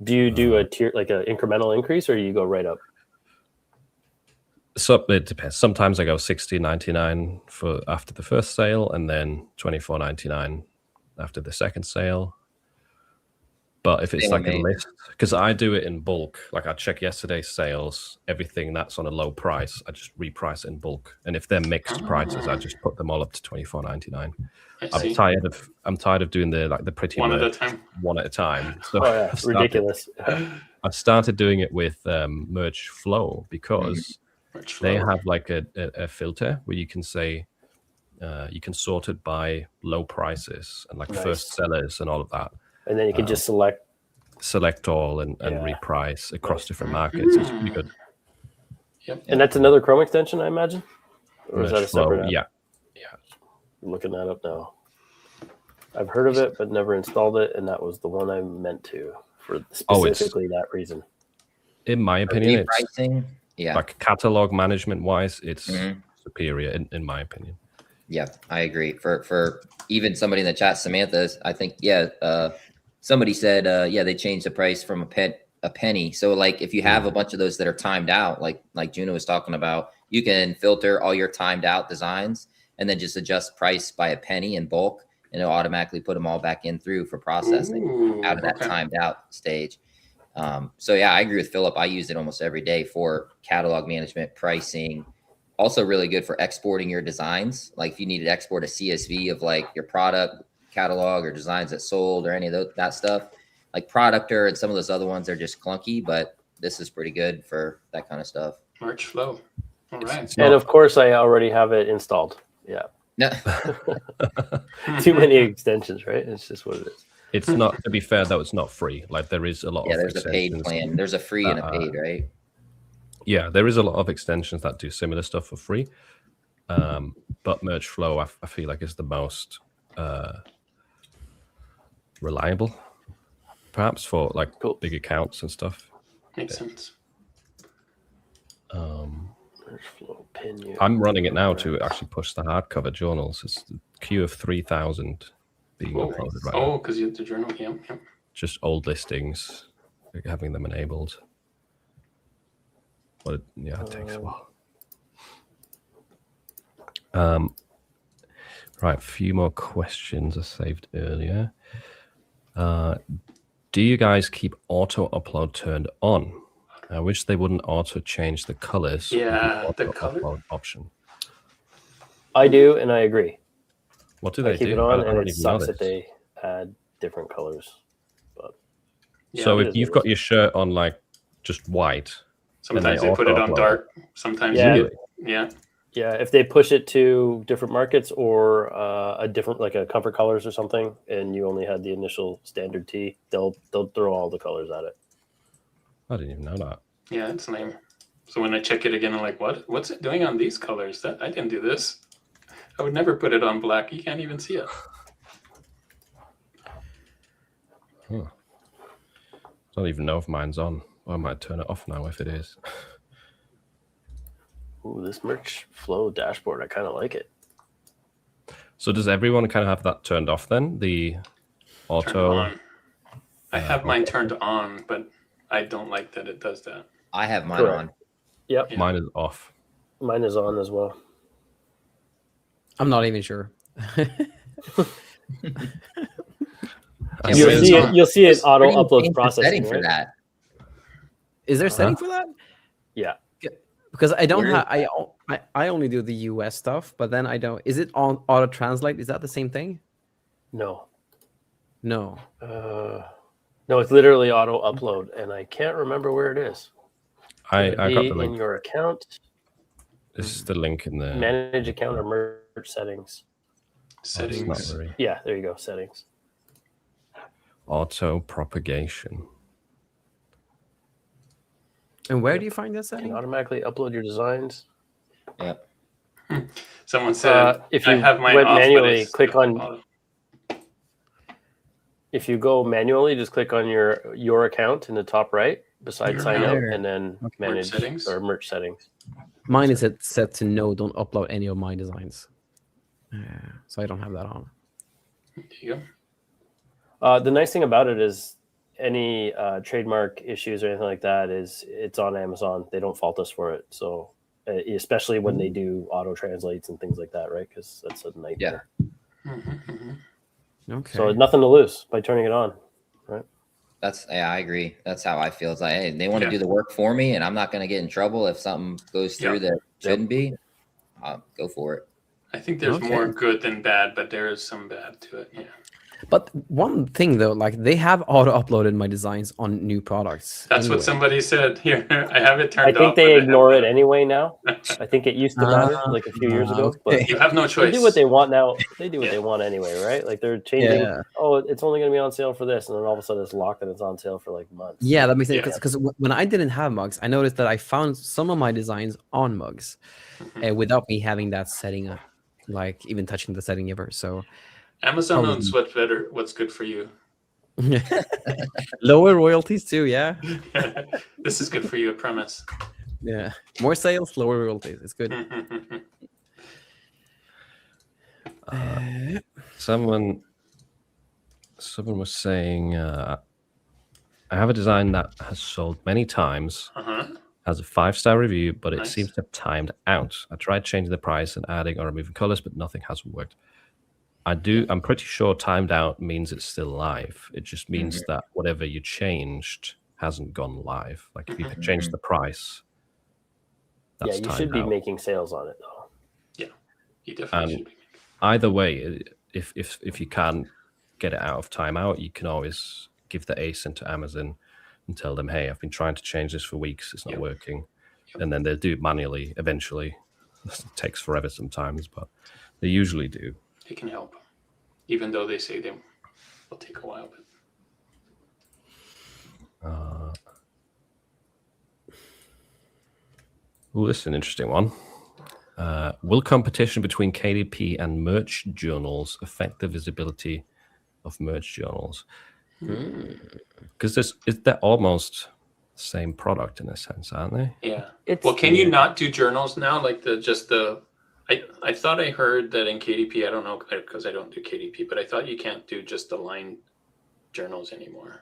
Do you do a tier, like an incremental increase, or you go right up? So it depends. Sometimes I go $16.99 for after the first sale, and then $24.99 after the second sale. But if it's like a list, because I do it in bulk, like I check yesterday's sales, everything that's on a low price, I just reprice it in bulk. And if they're mixed prices, I just put them all up to $24.99. I'm tired of doing the pretty one at a time. One at a time. So Ridiculous. I started doing it with Merch Flow because they have like a filter where you can say you can sort it by low prices and like first sellers and all of that. And then you can just select all and reprice across different markets. It's pretty good. Yep. And that's another Chrome extension, I imagine? Or is that a Flow, separate app? Yeah. I'm looking that up now. I've heard of it, but never installed it, and that was the one I meant to for specifically that reason. In my opinion, Repricing, it's like catalog management wise, it's superior in my opinion. Yeah, I agree. For even somebody in the chat, Samantha, I think, somebody said, they changed the price from a penny. So like if you have a bunch of those that are timed out, like Juno was talking about, you can filter all your timed out designs and then just adjust price by a penny in bulk, and it'll automatically put them all back in through for processing out of that timed out stage. I agree with Philip. I use it almost every day for catalog management, pricing. Also really good for exporting your designs. Like if you need to export a CSV of like your product catalog or designs that sold or any of that stuff, like Productor and some of those other ones are just clunky, but this is pretty good for that kind of stuff. Merch Flow. All right. And of course, I already have it installed. Yeah. No. Too many extensions, right? It's just what it is. It's not, to be fair though, it's not free. Like there is a lot of there's a paid plan. There's a free and a paid, right? Yeah, there is a lot of extensions that do similar stuff for free. But Merch Flow, I feel like is the most reliable, perhaps for like big accounts and stuff. Makes sense. I'm running it now to actually push the hardcover journals. It's the queue of 3,000 being uploaded right now. Oh, because you have the journal. Yep. Just old listings, having them enabled. But it takes a while. Right, a few more questions I saved earlier. Do you guys keep auto upload turned on? I wish they wouldn't auto change the colors. Yeah, the color color option. I do, and I agree. What do they keep do? it on, I and don't it even sucks know that this. they add different colors. But So if you've got your shirt on like just white, sometimes they put it on dark. Sometimes Yeah. yeah. Yeah, if they push it to different markets or a different, like a Comfort Colors or something, and you only had the initial standard tee, they'll throw all the colors at it. I didn't even know that. Yeah, it's lame. So when I check it again, I'm like, what's it doing on these colors? That I didn't do this. I would never put it on black. You can't even see it. Huh. I don't even know if mine's on. I might turn it off now if it is. Ooh, this merch flow dashboard, I kind of like it. So does everyone kind of have that turned off then? The Turn it auto. on. I have mine turned on, but I don't like that it does that. I have mine Correct. on. Yep, Yeah. Mine is off. mine is on as well. I'm not even sure. I Yeah, You'll but mean, see it's it. on. You'll see it Just auto pretty upload change the processing. setting for Right? that. Is there a setting Huh? for that? Yeah. Because I don't Where- have. I only do the US stuff, but then I don't. Is it on auto translate? Is that the same thing? No. No. No, it's literally auto upload, and I can't remember where it is. I Could got be the in link. your account, This is the link in the manage account or merge settings. It's not Settings. very Yeah, there you go. Settings. auto propagation. And where do you find that You can setting? automatically upload your designs. Yep. Someone said If I you have mine went off, manually, but click on. auto. If you go manually, just click on your account in the top right beside Your sign up, account. and then manage settings. or merge settings. Mine is set to no. Don't upload any of my designs. So I don't have that on. There you go. The nice thing about it is any trademark issues or anything like that is it's on Amazon. They don't fault us for it. So especially when they do auto translates and things like that, right? Because that's a nightmare. Okay. So nothing to lose by turning it on. I agree. That's how I feel. It's like, hey, they want to Yeah. do the work for me, and I'm not going to get in trouble if something goes through that shouldn't be. Go for it. I think there's Okay. more good than bad, but there is some bad to it. Yeah. But one thing though, like they have auto uploaded my designs on new products. That's anyway. what somebody said here. I have it I turned think off. they but ignore have it anyway now. I think it used to matter like a few years ago, but You have no they choice. do what they want now. They do what Yeah. they want anyway, right? Like they're changing. Yeah. Oh, it's only going to be on sale for this, and then all of a sudden it's locked and it's on sale for like months. Yeah, that makes sense. Yeah. Because when I didn't have mugs, I noticed that I found some of my designs on mugs without me having that setting up, like even touching the setting ever. So Amazon Probably. knows what's better, what's good for you. lower royalties too. Yeah, This is good for you, I promise. yeah. More sales, lower royalties. It's good. Someone was saying, I have a design that has sold many times, has a 5-star review, but it Nice. seems to have timed out. I tried changing the price and adding or removing colors, but nothing has worked. I'm pretty sure timed out means it's still live. It just means that whatever you changed hasn't gone live. Like if you change the price, Yeah, that's you timed should be out. making sales on it though. You definitely should be. Either way, if you can't get it out of timeout, you can always give the ASIN to Amazon and tell them, hey, I've been trying to change this for weeks, it's not Yep. working. Yep. And then they'll do it manually eventually. It takes forever sometimes, but they usually do. They can help, even though they say they will take a while. But Oh, this is an interesting one. Will competition between KDP and merch journals affect the visibility of merch journals? Because they're almost the same product in a sense, aren't they? yeah. It's Well, can you not do journals now? Like I thought I heard that in KDP, I don't know because I don't do KDP, but I thought you can't do just the line journals anymore.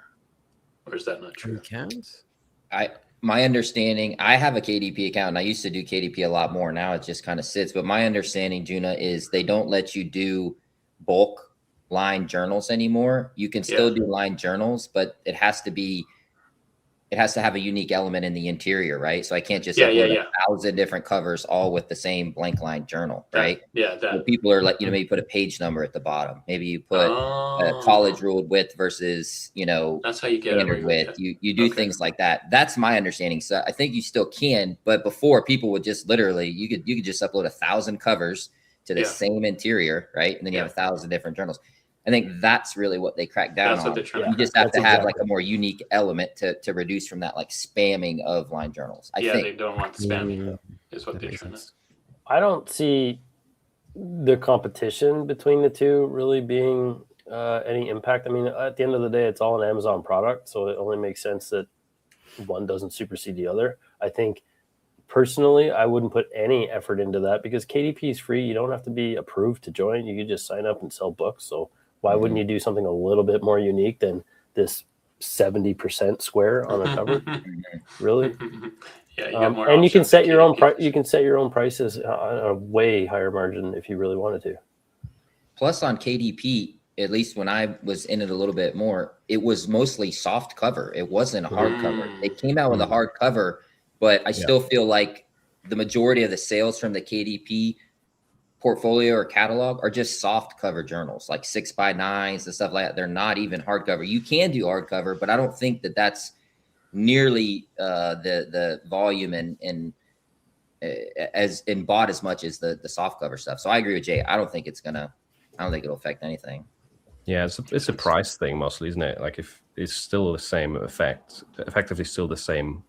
Or is that not You true? can't. My understanding, I have a KDP account and I used to do KDP a lot more. Now it just kind of sits. But my understanding, Juna, is they don't let you do bulk line journals anymore. You can still do line journals, but it has to be it has to have a unique element in the interior, right? So I can't just Yeah, upload yeah. 1,000 different covers all with the same blank line journal, right? Yeah, So that. people are like, maybe put a page number at the bottom. Maybe you put Oh, college ruled width versus, that's how you get standard away with width. it. You do Okay. things like that. That's my understanding. So I think you still can, but before people would just literally, you could just upload 1,000 covers to the Yeah. same interior, right? And then you Yeah. have 1,000 different journals. I think that's really what they cracked down That's what on. they're trying You to. just have That's to have like exactly. a more unique element to reduce from that like spamming of line journals. I Yeah, think. they don't want spamming. Mm, Is what that they're makes trying to. sense. I don't see the competition between the two really being any impact. I mean, at the end of the day, it's all an Amazon product, so it only makes sense that one doesn't supersede the other. I think personally, I wouldn't put any effort into that because KDP is free. You don't have to be approved to join. You can just sign up and sell books. So why wouldn't you do something a little bit more unique than this 70% square on a cover? Really? Yeah, you got more. And you can options set than your own KDP. you can set your own prices on a way higher margin if you really wanted to. Plus on KDP, at least when I was in it a little bit more, it was mostly soft cover. It wasn't a hard cover. They came out with a hard cover, but I still feel like the majority of the sales from the KDP portfolio or catalog are just soft cover journals, like 6x9s and stuff like that. They're not even hardcover. You can do hardcover, but I don't think that that's nearly the volume and as in bought as much as the soft cover stuff. So I agree with Jay. I don't think it'll affect anything. Yeah, it's a price thing mostly, isn't it? Like if it's still the same effectively still the same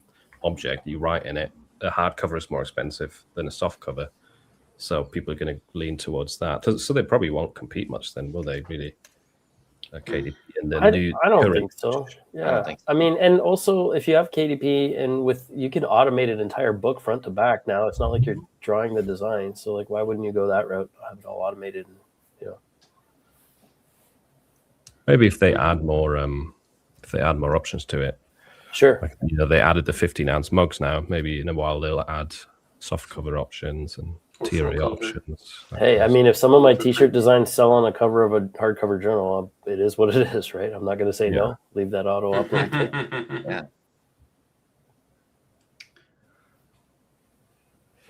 object you write in it, a hardcover is more expensive than a soft cover. So people are going to lean towards that. So they probably won't compete much then, will they? Really? KDP and the I don't current- think so. Yeah, don't think so. I mean, and also if you have KDP and you can automate an entire book front to back now. It's not like you're drawing the design. So like, why wouldn't you go that route? Have it all automated. And, Maybe if they add more options to it. sure. Like, they added the 15-ounce mugs now. Maybe in a while they'll add soft cover options and Or tier full cover. options. Hey, I mean, if some of my T-shirt designs sell on the cover of a hardcover journal, it is what it is, right? I'm not going to say no. Leave that auto upload. Yeah.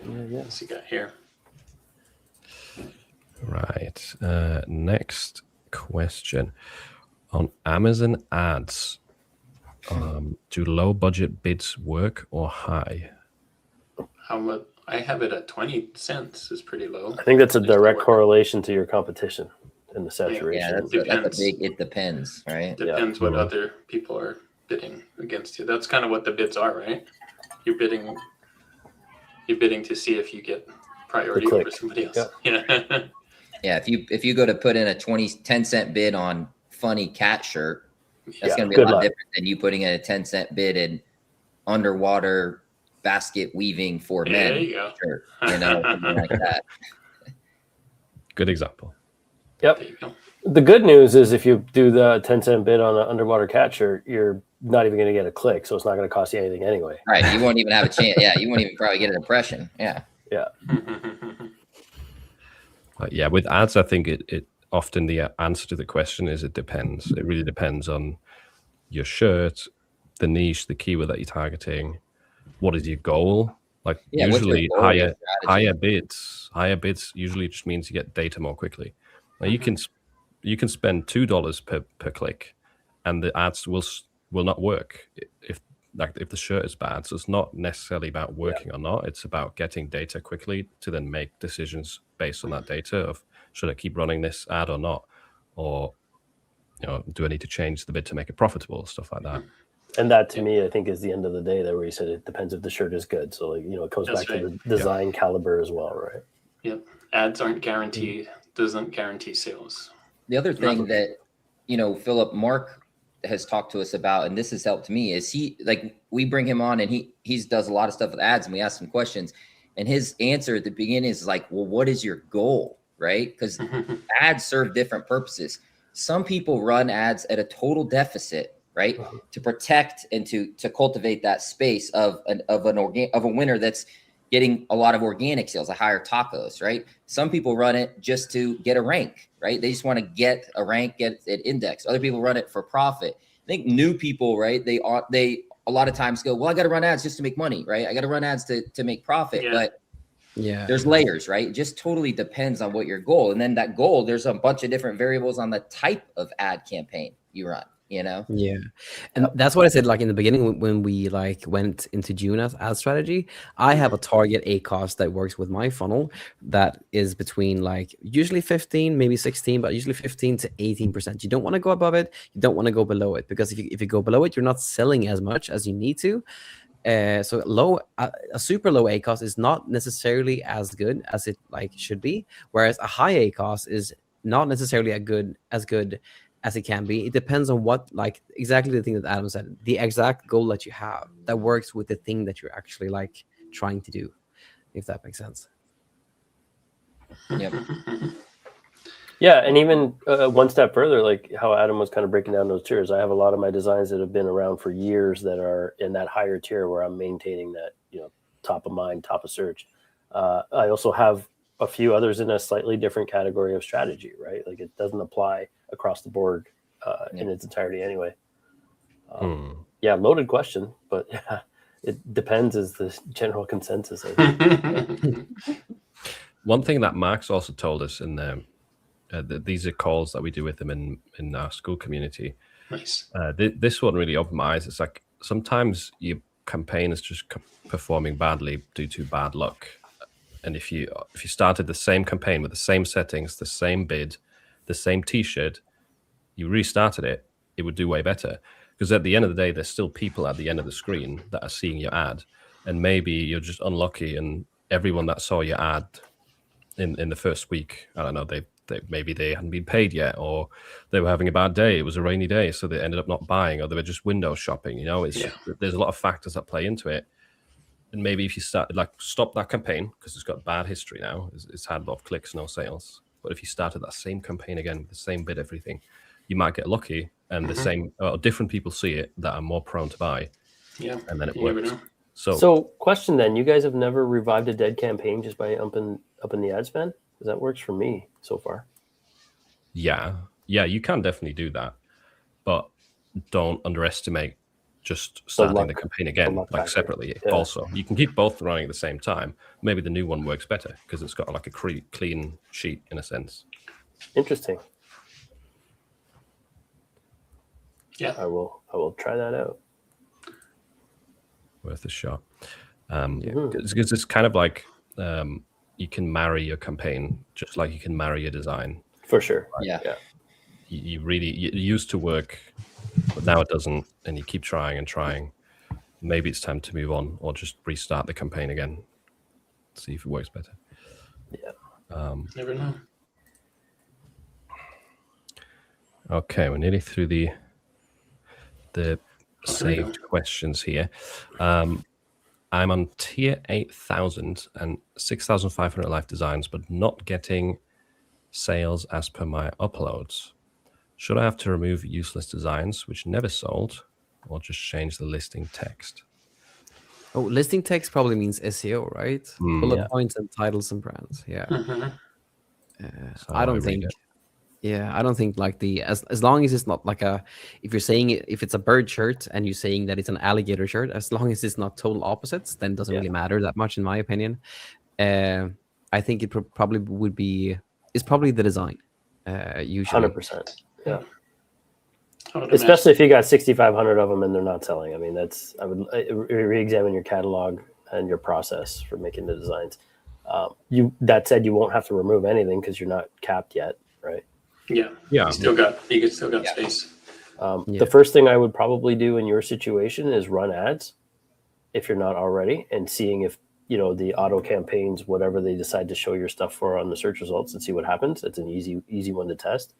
Yeah. What's he got here? Right. Next question. On Amazon ads, do low budget bids work or high? How much? I have it at 20 cents. Is pretty low. I think that's a Just to direct work. correlation to your competition and the saturation. Yeah, that's Depends. a big. It depends, right? Depends what Mhm. other people are bidding against you. That's kind of what the bids are, right? You're bidding to see if you get priority click. over somebody else. Yeah. Yeah, if you go to put in a 10-cent bid on funny cat shirt, that's Yeah, going to be a good lot luck. different than you putting in a 10-cent bid in underwater basket weaving for There men you go. shirt, something like that. Good example. Yep. There you go. The good news is if you do the 10-cent bid on an underwater cat shirt, you're not even going to get a click, so it's not going to cost you anything anyway. Right, you won't even have a chance. Yeah, you won't even probably get an impression. Yeah, Yeah, with ads, I think it often the answer to the question is it depends. It really depends on your shirt, the niche, the keyword that you're targeting. What is your goal? Like yeah. What's your usually goal, your strategy? higher bids usually just means you get data more quickly. Now you can spend $2 per click, and the ads will not work if the shirt is bad. So it's not necessarily about working or not. It's about getting data quickly to then make decisions based on that data of should I keep running this ad or not, or do I need to change the bid to make it profitable, stuff like that. And that to me, I think, is the end of the day there where you said it depends if the shirt is good. So, like, it comes That's back to right. the design caliber as well, right? Yep. Ads aren't guaranteed. Doesn't guarantee sales. The other thing that, Philip, Mark has talked to us about, and this has helped me, is we bring him on and he does a lot of stuff with ads and we ask him questions. And his answer at the beginning is like, well, what is your goal? Right? Because ads serve different purposes. Some people run ads at a total deficit, right? To protect and to cultivate that space of a winner that's getting a lot of organic sales, a higher tacos, right? Some people run it just to get a rank, right? They just want to get a rank, get an index. Other people run it for profit. I think new people, right? They a lot of times go, well, I got to run ads just to make money, right? I got to run ads to make profit. Yeah. But Yeah. there's layers, right? It just totally depends on what your goal. And then that goal, there's a bunch of different variables on the type of ad campaign you run, you know? Yeah, and that's what I said. Like in the beginning, when we like went into June as ad strategy, I have a target ACoS that works with my funnel that is between like usually 15, maybe 16, but usually 15 to 18%. You don't want to go above it. You don't want to go below it, because if you go below it, you're not selling as much as you need to. So a super low ACoS is not necessarily as good as it like should be, whereas a high ACoS is not necessarily as good as it can be. It depends on what, like exactly the thing that Adam said, the exact goal that you have that works with the thing that you're actually like trying to do, if that makes sense. Yep. Yeah, and even one step further, like how Adam was kind of breaking down those tiers. I have a lot of my designs that have been around for years that are in that higher tier where I'm maintaining that, top of mind, top of search. I also have a few others in a slightly different category of strategy, right? Like it doesn't apply across the board in its entirety anyway. Yeah, loaded question, but yeah, it depends is the general consensus, I think. One thing that Max also told us in these are calls that we do with him in our school community. Nice. This one really opened my eyes. It's like sometimes your campaign is just performing badly due to bad luck. And if you started the same campaign with the same settings, the same bid, the same T-shirt, you restarted it, it would do way better. Because at the end of the day, there's still people at the end of the screen that are seeing your ad, and maybe you're just unlucky, and everyone that saw your ad in the first week, I don't know, maybe they hadn't been paid yet, or they were having a bad day. It was a rainy day, so they ended up not buying, or they were just window shopping. There's a lot of factors that play into it. And maybe if you stop that campaign because it's got bad history now, it's had a lot of clicks, no sales. But if you started that same campaign again with the same bid, everything, you might get lucky, and the same different people see it that are more prone to buy. Yeah, and then it you never works. know. So question then: you guys have never revived a dead campaign just by upping the ad spend? Because that works for me so far. yeah, you can definitely do that, but don't underestimate just starting the campaign again, like factor. separately. Yeah. Also, you can keep both running at the same time. Maybe the new one works better because it's got like a clean sheet in a sense. Interesting. Yeah. I will try that out. Worth a shot. Because it's kind of like you can marry your campaign just like you can marry your design. For sure. Yeah. You used to work, but now it doesn't, and you keep trying and trying. Maybe it's time to move on or just restart the campaign again, see if it works better. Yeah. Never know. Okay, we're nearly through the we saved go. questions here. I'm on tier 8,000 and 6,500 live designs, but not getting sales as per my uploads. Should I have to remove useless designs which never sold, or just change the listing text? Oh, listing text probably means SEO, right? Bullet Yeah. points and titles and brands. Yeah. So I don't read think. it. Yeah, I don't think like as long as it's not like if you're saying if it's a bird shirt and you're saying that it's an alligator shirt, as long as it's not total opposites, then it doesn't really matter that much, in my opinion. I think it probably would be. It's probably the design. Usually. 100%. Yeah. I would Especially if you got 6,500 of them and they're not selling. I mean, I would re-examine your catalog and your process for making the designs. That said, you won't have to remove anything because you're not capped yet, right? Yeah. Yeah. You could still got space. The first thing I would probably do in your situation is run ads if you're not already, and seeing if the auto campaigns, whatever they decide to show your stuff for on the search results, and see what happens. It's an easy one to test.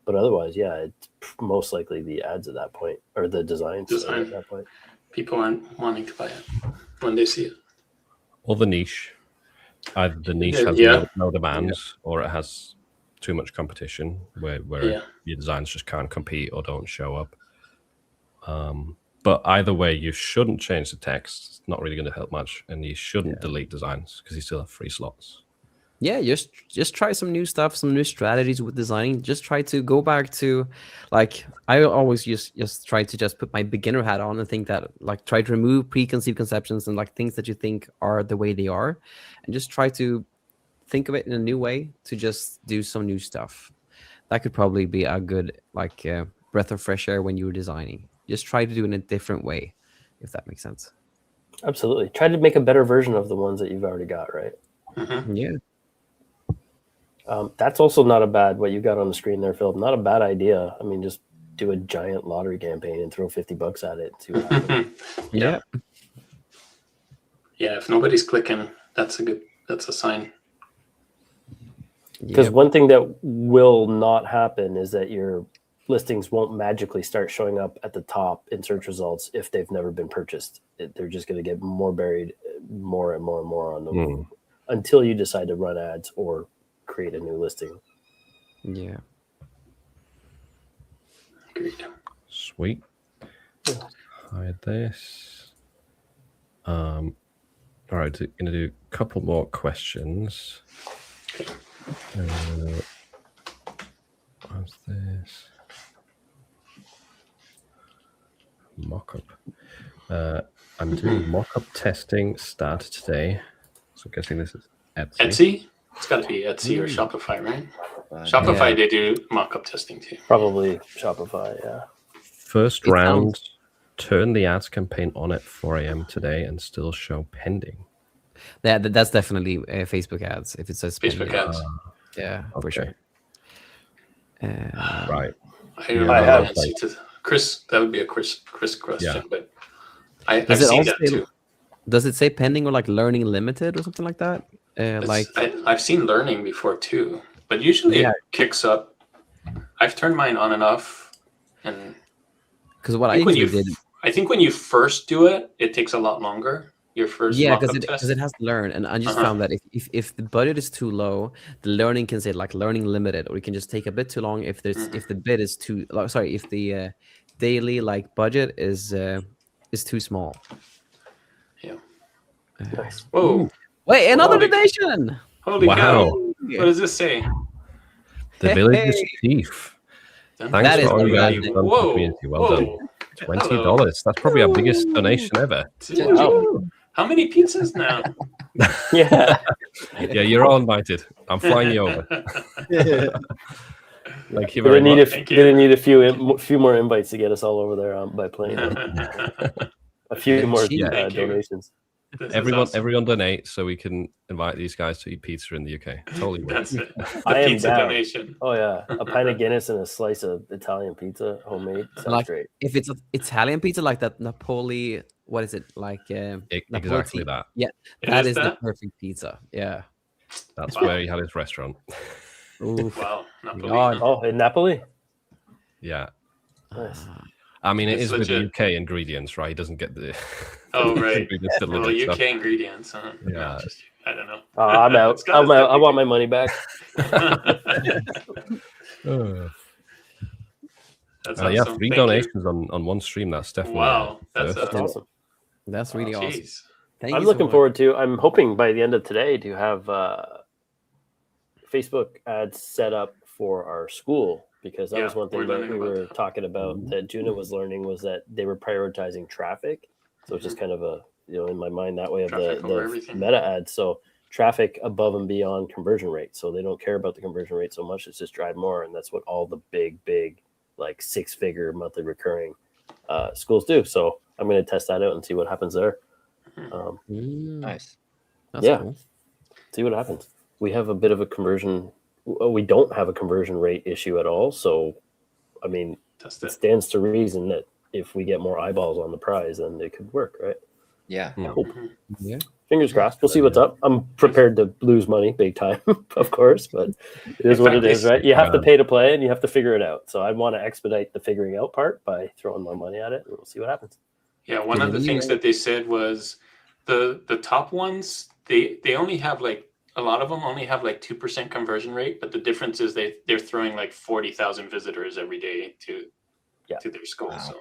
But otherwise, yeah, it's most likely the ads at that point, or the designs at that point. People aren't wanting to buy it when they see it. Or the niche. Either the niche has no demands, or it has too much competition where your designs just can't compete or don't show up. But either way, you shouldn't change the text. It's not really going to help much. And you shouldn't delete designs because you still have free slots. yeah, just try some new stuff, some new strategies with designing. Just try to go back to, like, I always just try to just put my beginner hat on and think that, like, try to remove preconceived conceptions and like things that you think are the way they are, and just try to think of it in a new way to just do some new stuff. That could probably be a good like breath of fresh air when you're designing. Just try to do it in a different way, if that makes sense. Absolutely. Try to make a better version of the ones that you've already got, right? Yeah. That's also not a bad, what you got on the screen there, Philip. Not a bad idea. I mean, just do a giant lottery campaign and throw $50 at it. See what happens. Yeah. Yeah, if nobody's clicking, that's a sign. Because Yeah. one thing that will not happen is that your listings won't magically start showing up at the top in search results if they've never been purchased. They're just going to get more buried, more and more and more on them until you decide to run ads or create a new listing. Yeah. Agreed. Sweet. Hide this. All right, gonna do a couple more questions. What's this? Mockup. I'm doing mockup testing start today. So I'm guessing this is Etsy. Etsy? It's got to be Etsy or Shopify, right? Shopify, they do mock-up testing too. Probably Shopify, yeah. First It round, turn the ads campaign on at 4 a.m. today and still show pending. That's definitely Facebook ads. If it says Facebook pending. ads. Yeah, for Okay. sure. Right. I don't know I have- the answer to Chris. That would be a Chris question, Yeah. but I've Does it seen also that say- too. Does it say pending or like learning limited or something like that? Like I've seen learning before too, but usually Yeah. it kicks up. I've turned mine on and off, and because what I think when usually you did, I think when you first do it, it takes a lot longer. Your first yeah, mock-up because test. it has to learn, and I just Uh-huh. found that if the budget is too low, the learning can say like learning limited, or it can just take a bit too long if there's if the bid is too sorry if the daily like budget is too small. Yeah. Nice. Whoa! Wait, another Holy- donation. Holy Wow. cow! What does this say? The village's chief. Thanks That is for all you guys amazing. have done for the community. Well done. whoa. $20. That's probably our biggest donation ever. Dude, Wow. how many pizzas now? Yeah. Yeah, you're all invited. I'm flying you over. Thank you We're very gonna need much. Thank you. gonna need a few more invites to get us all over there by plane. A few more Yeah, thank you. donations. This is Everyone, awesome. everyone donate so we can invite these guys to eat pizza in the UK. Totally worth That's it. it. The I am pizza down. donation. Oh yeah, a pint of Guinness and a slice of Italian pizza, homemade. Sounds Like- great. If it's Italian pizza like that Napoli, what is it like? Exactly Napolitan. that. That Is is the that? perfect pizza. Yeah. That's Wow. where he had his restaurant. Oof. Wow. Napoli. God. Oh, in Napoli. Yeah. Nice. I mean, it It's is with legit. UK ingredients, right? He doesn't get the. Oh, the right. ingredients Well, delivered, so- UK ingredients, huh? Yeah. I don't know. I'm out. It's gotta I'm out. I still want be my money back. That's Yeah, awesome. 3 Thank donations on one stream. That's you. definitely. Wow. That's first. That's awesome. That's really awesome. Jeez. Thank I'm you so looking much. forward to. I'm hoping by the end of today to have Facebook ads set up for our school, because that Yeah, was one thing we're that learning we about were that. talking about that Juna was learning, was that they were prioritizing traffic. So it's just kind of a, in my mind that way of Traffic over the everything. meta ads. So traffic above and beyond conversion rate. So they don't care about the conversion rate so much. It's just drive more. And that's what all the big, like 6-figure monthly recurring schools do. So I'm going to test that out and see what happens there. Mm, Nice. that's Yeah. cool. See what happens. We have a bit of a conversion. We don't have a conversion rate issue at all. So, I mean, That's it it. stands to reason that if we get more eyeballs on the prize, then it could work, right? Yeah. I hope. Mhm. Yeah. Fingers crossed. We'll see what's up. I'm prepared to lose money big time, of course, but it is In what fact, it is, they- right? You have to Yeah. pay to play and you have to figure it out. So I want to expedite the figuring out part by throwing more money at it, and we'll see what happens. Yeah, one of the things that they said was the top ones, they only have like, a lot of them only have like 2% conversion rate, but the difference is they're throwing like 40,000 visitors every day to their school. Wow. So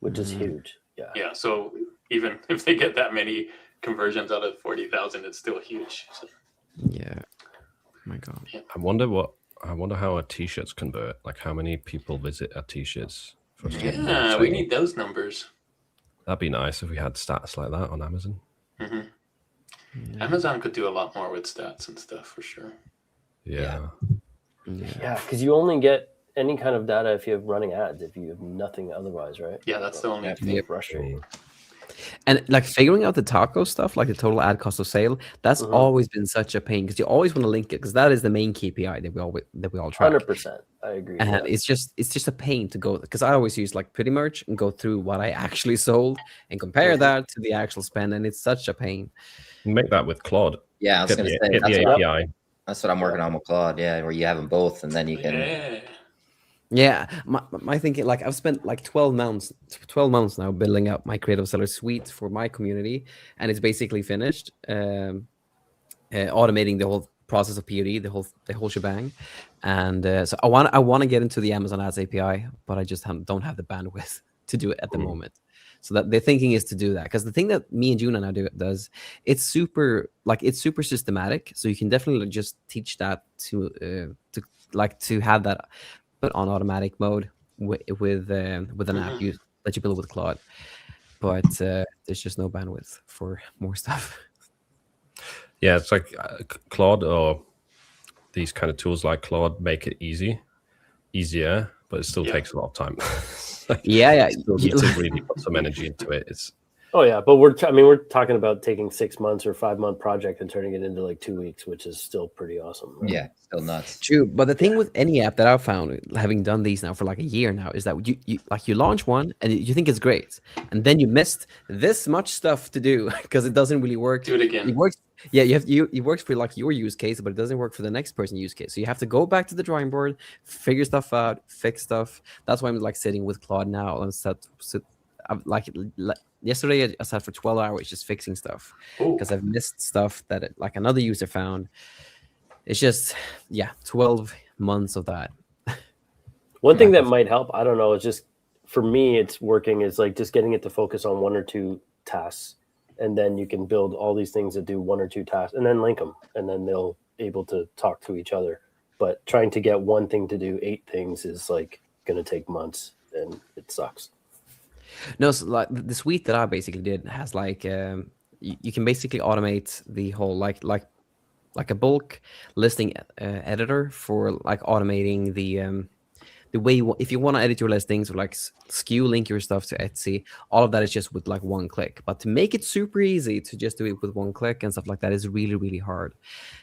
Which is Mhm. huge. Yeah. yeah, so even if they get that many conversions out of 40,000, it's still huge. So, Yeah. my God. I wonder how our t-shirts convert. Like how many people visit our t-shirts for us to get more Yeah, we sale. need those numbers. That'd be nice if we had stats like that on Amazon. hmm Yeah. Amazon could do a lot more with stats and stuff for sure. Yeah. Yeah, because you only get any kind of data if you're running ads. If you have nothing otherwise, right? Yeah, that's the only Yep. thing. It's frustrating. And like figuring out the taco stuff, like the total ad cost of sale, that's Mhm. always been such a pain because you always want to link it because that is the main KPI that we all track. 100%. I agree. with And that. it's just a pain to go because I always use like Pretty Merch and go through what I actually sold and compare Mhm. that to the actual spend, and it's such a pain. Make that with Claude. Yeah, I was Get gonna the, say get the that's what, API. that's what I'm working on with Claude. Yeah, where you have them both, and then you can. Yeah. Yeah, my thinking like I've spent like 12 months now building up my creative seller suite for my community, and it's basically finished. Automating the whole process of POD, the whole shebang, and so I want to get into the Amazon Ads API, but I just don't have the bandwidth to do it at the moment. So that the thinking is to do that because the thing that me and Juna now does, it's super systematic. So you can definitely just teach that to have that but on automatic mode with an app that you build with Claude. But there's just no bandwidth for more stuff. Yeah, it's like Claude or these kind of tools like Claude make it easier, but it still takes a lot of time. Yeah. You still need to really put some energy into it. It's Oh yeah, but we're talking about taking 6 months or 5 month project and turning it into like 2 weeks, which is still pretty awesome. Right? Yeah, still nuts. True, but the thing with any app that I've found, having done these now for like a year now, is that you launch one and you think it's great, and then you missed this much stuff to do because it doesn't really work. Do it again. It works. Yeah, it works for like your use case, but it doesn't work for the next person's use case. So you have to go back to the drawing board, figure stuff out, fix stuff. That's why I'm like sitting with Claude now and yesterday I sat for 12 hours just fixing stuff Ooh. because I've missed stuff that like another user found. It's just 12 months of that. One thing that might help, I don't know, is just for me, it's working is like just getting it to focus on 1 or 2 tasks, and then you can build all these things that do 1 or 2 tasks, and then link them, and then they'll able to talk to each other. But trying to get one thing to do 8 things is like going to take months, and it sucks. No, so like the suite that I basically did has like you can basically automate the whole like a bulk listing editor for like automating the way if you want to edit your listings or like SKU link your stuff to Etsy, all of that is just with like 1 click. But to make it super easy to just do it with 1 click and stuff like that is really, really hard.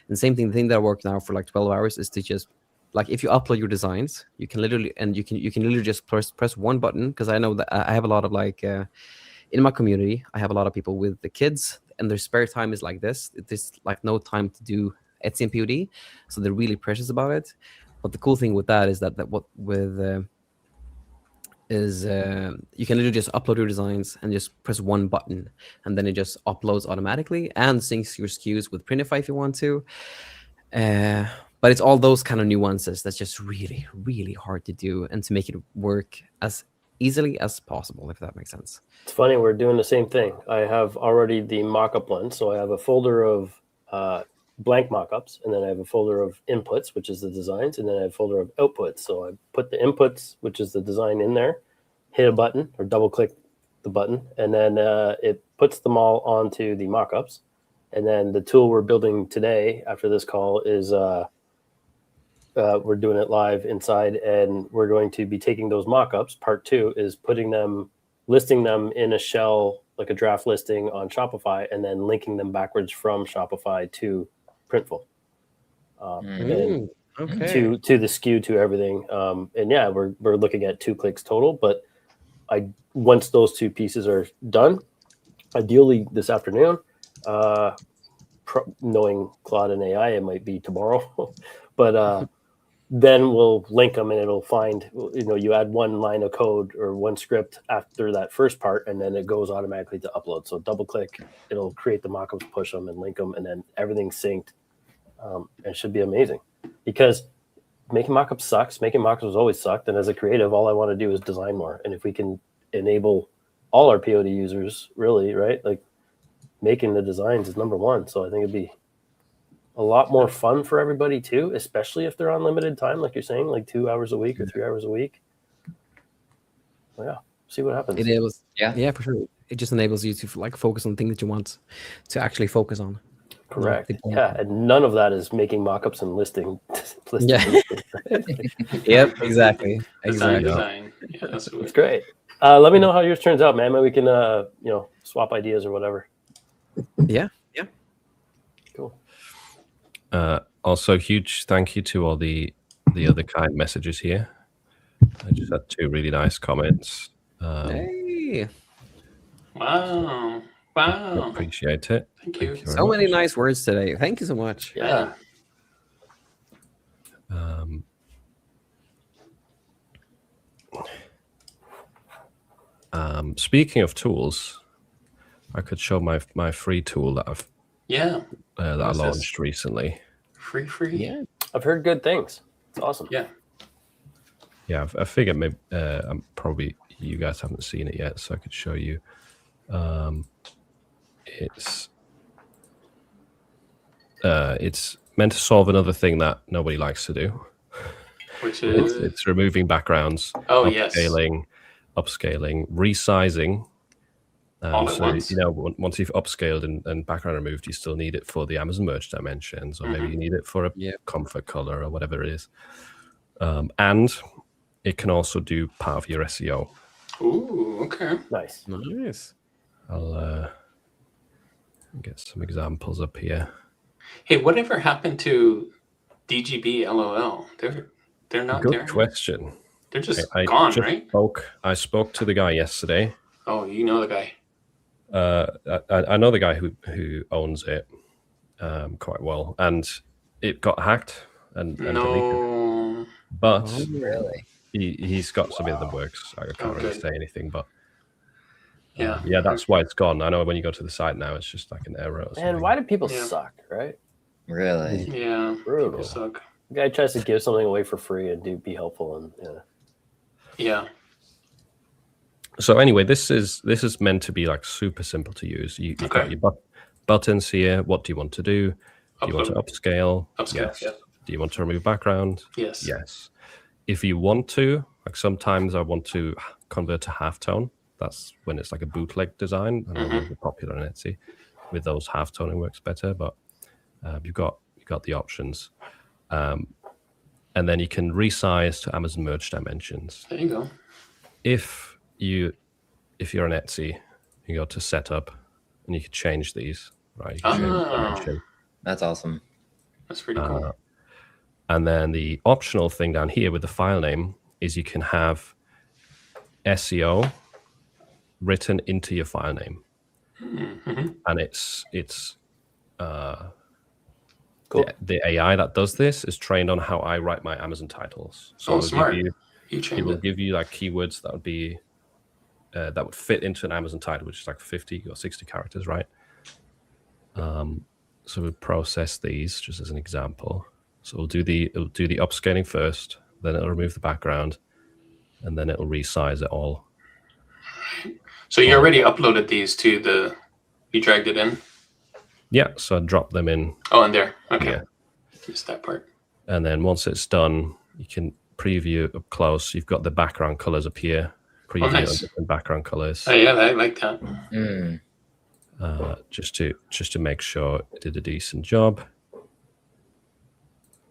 And same thing, the thing that works now for like 12 hours is to just like if you upload your designs, you can literally just press 1 button, because I know that I have a lot of like in my community, I have a lot of people with the kids and their spare time is like this. There's like no time to do Etsy and POD, so they're really precious about it. But the cool thing with that is that what with you can literally just upload your designs and just press 1 button, and then it just uploads automatically and syncs your SKUs with Printify if you want to. But it's all those kind of nuances that's just really, really hard to do and to make it work as easily as possible, if that makes sense. It's funny, we're doing the same thing. I have already the mock-up one, so I have a folder of blank mock-ups, and then I have a folder of inputs, which is the designs, and then I have a folder of outputs. So I put the inputs, which is the design, in there, hit a button or double click the button, and then it puts them all onto the mock-ups. And then the tool we're building today after this call is we're doing it live inside, and we're going to be taking those mock-ups. Part 2 is listing them in a shell, like a draft listing on Shopify, and then linking them backwards from Shopify to Printful. And Okay. to the SKU, to everything. And yeah, we're looking at 2 clicks total, but once those 2 pieces are done, ideally this afternoon, knowing Claude and AI, it might be tomorrow, but then we'll link them and it'll find, you add 1 line of code or 1 script after that first part, and then it goes automatically to upload. So double click, it'll create the mockups, push them and link them, and then everything's synced. It should be amazing, because making mockups sucks. Making mockups has always sucked. And as a creative, all I want to do is design more. And if we can enable all our POD users, really, right? Like making the designs is number 1. So I think it'd be a lot more fun for everybody too, especially if they're on limited time, like you're saying, like 2 hours a week or 3 hours a week. Well, yeah, see what happens. It was Yeah. yeah, for sure. It just enables you to like focus on things that you want to actually focus on. Correct. the- Yeah, and none of that is making mock-ups and listing. Yeah. Yep, exactly. Design, Exactly. design. Yeah, that's It's what great. Let me know how yours turns out, man. Maybe we can, swap ideas or whatever. Yeah. Cool. Also, huge thank you to all the other kind messages here. I just had 2 really nice comments. Hey, Wow. Wow. Appreciate it. Thank you. very so many much. nice words today. Thank you so much. Yeah. Speaking of tools, I could show my free tool that Yeah. I What's this? launched recently. Free. Yeah. I've heard good things. It's awesome. Yeah. Yeah, I figured maybe probably you guys haven't seen it yet, so I could show you. It's meant to solve another thing that nobody likes to do. Which It's, is it's removing backgrounds, oh yes. upscaling, resizing. All at once. Once you've upscaled and background removed, you still need it for the Amazon merge dimensions, or maybe Mhm. you need it for a Yeah. comfort color or whatever it is. And it can also do part of your SEO. Ooh, okay. Nice. Nice. I'll get some examples up here. Hey, whatever happened to DGB LOL? They're not Good there. question. They're just I gone, just right? I spoke to the guy yesterday. Oh, you know the guy. I know the guy who owns it quite well, and it got hacked and deleted. No. But Oh, Really? he's got something in the works. I can't really good. say anything, but Yeah. yeah, that's why it's gone. I know when you go to the site now, it's just like an error. Or Man, something. why do people Yeah. suck, right? Really? Yeah. Brutal. People suck. The guy tries to give something away for free and be helpful, and Yeah. So anyway, this is meant to be like super simple to use. You've got Okay. your buttons here. What do you want to do? Do you want to upscale? Upscale, Yes. yeah. Do you want to remove background? Yes. Yes. If you want to, like sometimes I want to convert to halftone. That's when it's like a bootleg design. I know they're popular on Etsy. With those halftoning works better, but you've got the options. And then you can resize to Amazon merge dimensions. There you go. If you're on Etsy, you go to setup and you can change these, right? You can change the dimension. That's awesome. That's pretty cool. And then the optional thing down here with the file name is you can have SEO written into your file name. Mm-hmm. And it's cool. the AI that does this is trained on how I write my Amazon titles. So Oh, it'll smart. give You it trained will it. give you like keywords that would be that would fit into an Amazon title, which is like 50 or 60 characters, right? So we'll process these just as an example. So it'll do the upscaling first, then it'll remove the background, and then it'll resize it all. So you already uploaded these to you dragged it in? Yeah, so I drop them in, Oh, in there. Okay. Yeah. Missed that part. and then once it's done, you can preview up close. You've got the background colors up here. Preview nice. on different background colors. Oh, yeah, I like that. Mm. Just to make sure it did a decent job.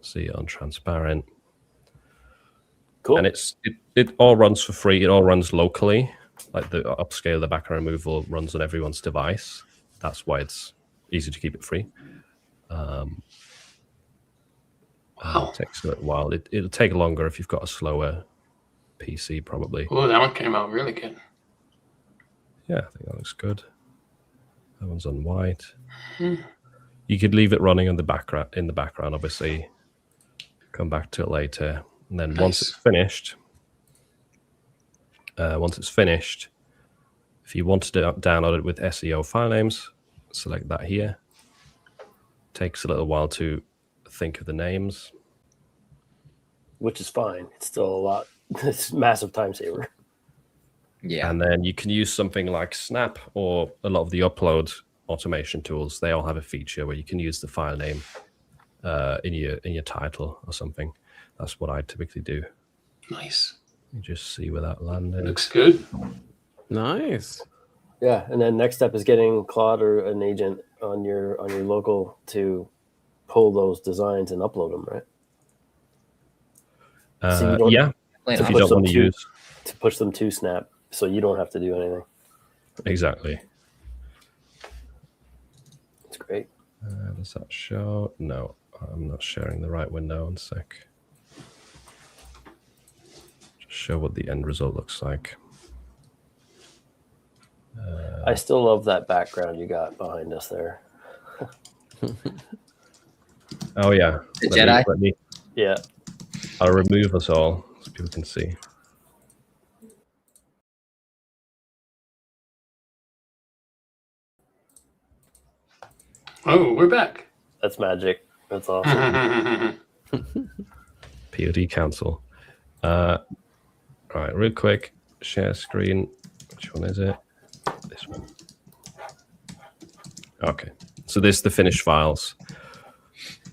See it on transparent, Cool. and it all runs for free. It all runs locally. Like the upscale, the background removal runs on everyone's device. That's why it's easy to keep it free. Wow. It takes a little while. It'll take longer if you've got a slower PC, probably. Oh, that one came out really good. Yeah, I think that looks good. That one's on white. Hmm. You could leave it running in the background, obviously. Come back to it later, and then once Nice. it's finished, if you want to download it with SEO file names, select that here. Takes a little while to think of the names. Which is fine. It's still a lot. It's a massive time saver. Yeah. And then you can use something like Snap or a lot of the upload automation tools. They all have a feature where you can use the file name in your title or something. That's what I typically do. Nice. You just see where that landed. Looks good. Nice. Yeah, and then next step is getting Claude or an agent on your local to pull those designs and upload them, right? So you don't- Yeah, Plan if on you it. don't want to use to push them to Snap, so you don't have to do anything. exactly. It's great. Does that show? No, I'm not sharing the right window. One sec. Just show what the end result looks like. I still love that background you got behind us there. Oh yeah, The Let me- Jedi? let me. Yeah, I'll remove us all so people can see. Oh, we're back. that's magic. That's awesome. POD cancel. All right, real quick, share screen. Which one is it? This one. Okay, so this is the finished files.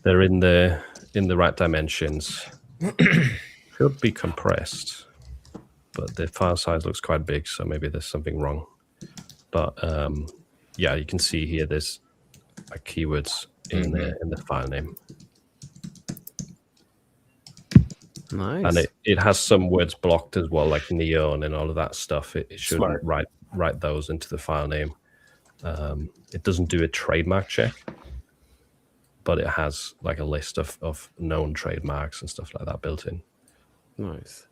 They're in the right dimensions. Could be compressed, but the file size looks quite big, so maybe there's something wrong. But yeah, you can see here there's like keywords in the file name. Nice. And it has some words blocked as well, like neon and all of that stuff. It shouldn't Smart. write those into the file name. It doesn't do a trademark check, but it has like a list of known trademarks and stuff like that built in. Nice.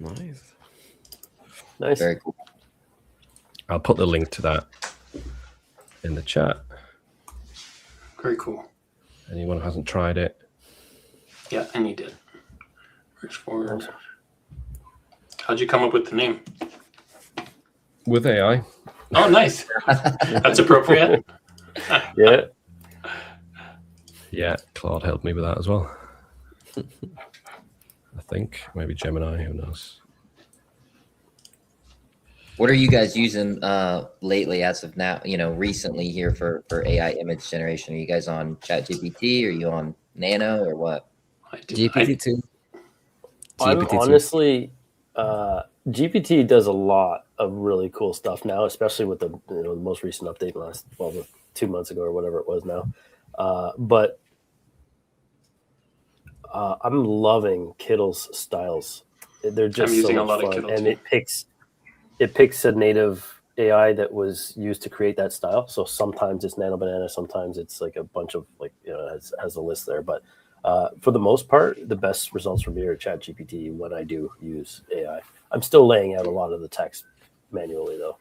Nice. Nice. Very cool. I'll put the link to that in the chat. Very cool. Anyone who hasn't tried it, Yeah, and you did. Reach forward. How'd you come up with the name? with AI. Oh, nice. That's appropriate. Yeah. Yeah, Claude helped me with that as well. I think maybe Gemini, who knows? What are you guys using lately as of now, recently here for AI image generation? Are you guys on ChatGPT? Are you on Nano or what? GPT-2. I'm GPT-2. honestly, GPT does a lot of really cool stuff now, especially with the the most recent update last 2 months ago or whatever it was now. But I'm loving Kittle's styles. They're just I'm using so a much lot of fun, Kittle and too. it picks a native AI that was used to create that style. So sometimes it's Nano Banana, sometimes it's like a bunch of has a list there. But for the most part, the best results for me are ChatGPT when I do use AI. I'm still laying out a lot of the text manually though.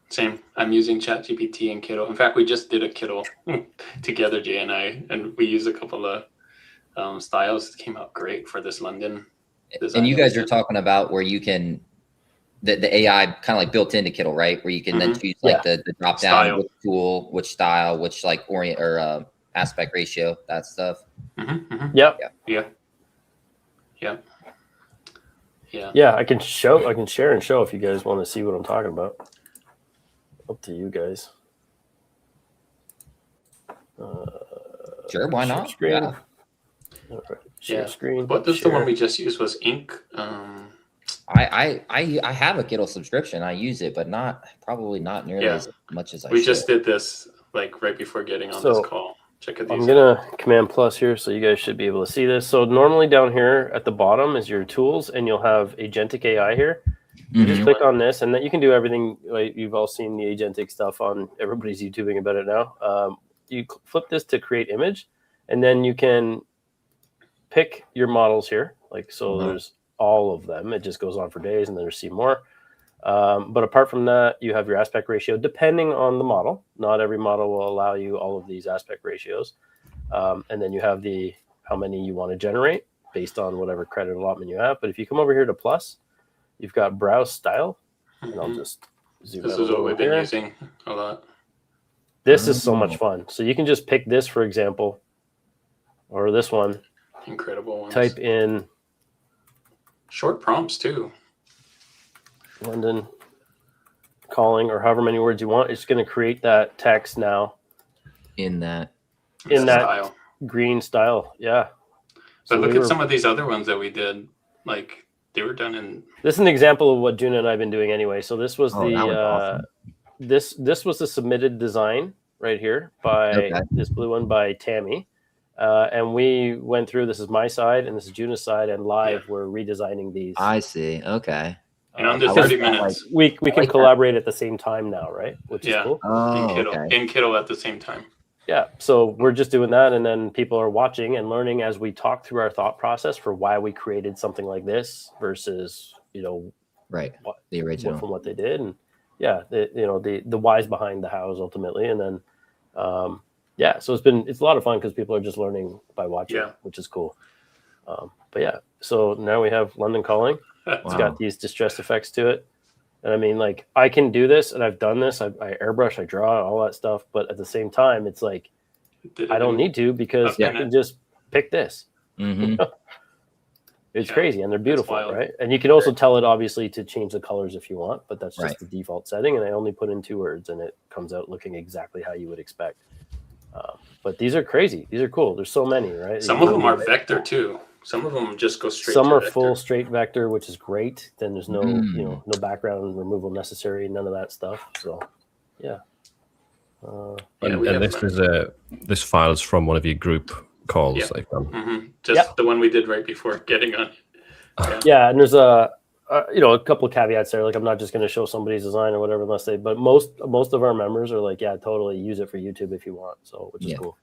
Same. I'm using ChatGPT and Kittle. In fact, we just did a Kittle together, Jay and I, and we used a couple of styles. It came out great for this London design. And you that we guys are did. talking about where you can the AI kind of like built into Kittle, right? Where you can then choose like the drop down, Style. which tool, which style, which like orient or aspect ratio, that stuff. Yep. Yeah. Yeah, I can share and show if you guys want to see what I'm talking about. Up to you guys. Sure, why Share not? screen. Yeah. All right. Share Yeah. screen. But this share. the one we just used was Ink. I have a Kittle subscription. I use it, but probably not nearly Yeah. as much as I We should. just did this like right before getting on So, this call. Check it I'm these. gonna Command Plus here, so you guys should be able to see this. So normally down here at the bottom is your tools, and you'll have Agentic AI here. You just Mhm. click on this, and then you can do everything. Like you've all seen the Agentic stuff on everybody's YouTubing about it now. You flip this to create image, and then you can pick your models here. Like so, there's all of them. It just goes on for days, and then there's see more. But apart from that, you have your aspect ratio depending on the model. Not every model will allow you all of these aspect ratios. And then you have how many you want to generate based on whatever credit allotment you have. But if you come over here to plus, you've got browse style. And I'll just zoom This out a is what little we've been here. using a lot. This is so much fun. So you can just pick this, for example, or this one, Incredible ones. type in Short prompts too. London calling or however many words you want. It's going to create that text now in that. In that style. green style. Yeah. But So look we at were- some of these other ones that we did. Like they were done in. This is an example of what Juna and I've been doing anyway. So this was Oh, the that was awesome. this was the submitted design right here by Okay. this blue one by Tammy. And we went through, this is my side and this is Juna's side, and live we're redesigning these. I see. Okay. In under I like 30 that, minutes we can like that. collaborate at the same time now, right? Which is Yeah. cool. Oh, in Kittle. okay. In Kittle at the same time. Yeah. So we're just doing that, and then people are watching and learning as we talk through our thought process for why we created something like this versus, Right. What- The original. from what they did, and the whys behind the hows ultimately, and then so it's a lot of fun because people are just learning by watching, Yeah. which is cool. But yeah, so now we have London Calling. It's Wow. got these distress effects to it, and I mean, like, I can do this, and I've done this. I airbrush, I draw, all that stuff, but at the same time, it's like I don't need to because Yeah. I can just pick this. Hmm. It's Yeah, crazy, and they're beautiful, wild. right? And you can also tell it obviously to change the colors if you want, but that's just Right. the default setting. And I only put in 2 words, and it comes out looking exactly how you would expect. But these are crazy. These are cool. There's so many, right? Some of them are vector too. Some of them just go straight. Some to are vector. full straight vector, which is great. Then there's no, Mm. no background removal necessary, none of that stuff. So, yeah. Yeah, And, we have this is this file is from one of your group calls Yeah. they've done. Just the one we did right before getting on. Yeah, and there's a couple of caveats there. Like, I'm not just going to show somebody's design or whatever unless they. But most of our members are like, yeah, totally use it for YouTube if you want. So, which is Yeah. cool.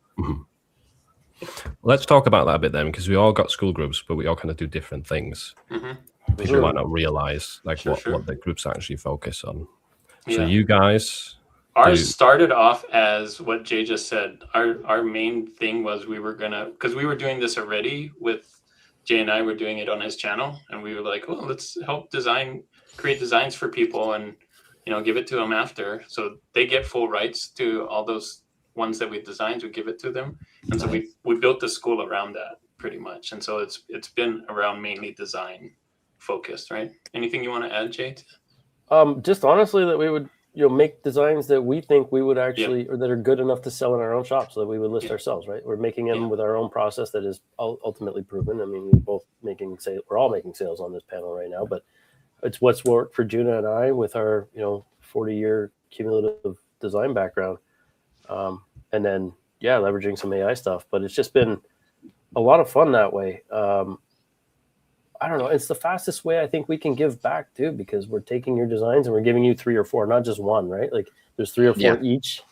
Let's talk about that a bit then, because we all got school groups, but we all kind of do different things. Mhm. People might not realize Sure. what the groups actually focus on. So Yeah. you guys, Ours do- started off as what Jay just said. Our main thing was we were gonna, because we were doing this already with Jay and I were doing it on his channel, and we were like, oh, let's help create designs for people, and give it to them after, so they get full rights to all those ones that we designed. We give it to them, and so we built the school around that pretty much, and so it's been around mainly design focused, right? Anything you want to add, Jay? Just honestly, that we would make designs that we think we would actually, or that are good enough to sell in our own shop, so that we would list ourselves, right? We're making them with our own process that is ultimately proven. I mean, we're all making sales on this panel right now, but it's what's worked for Juna and I with our 40-year cumulative design background, and then leveraging some AI stuff. But it's just been a lot of fun that way. I don't know. It's the fastest way I think we can give back too, because we're taking your designs and we're giving you 3 or 4, not just one, right? Like there's 3 or 4 each,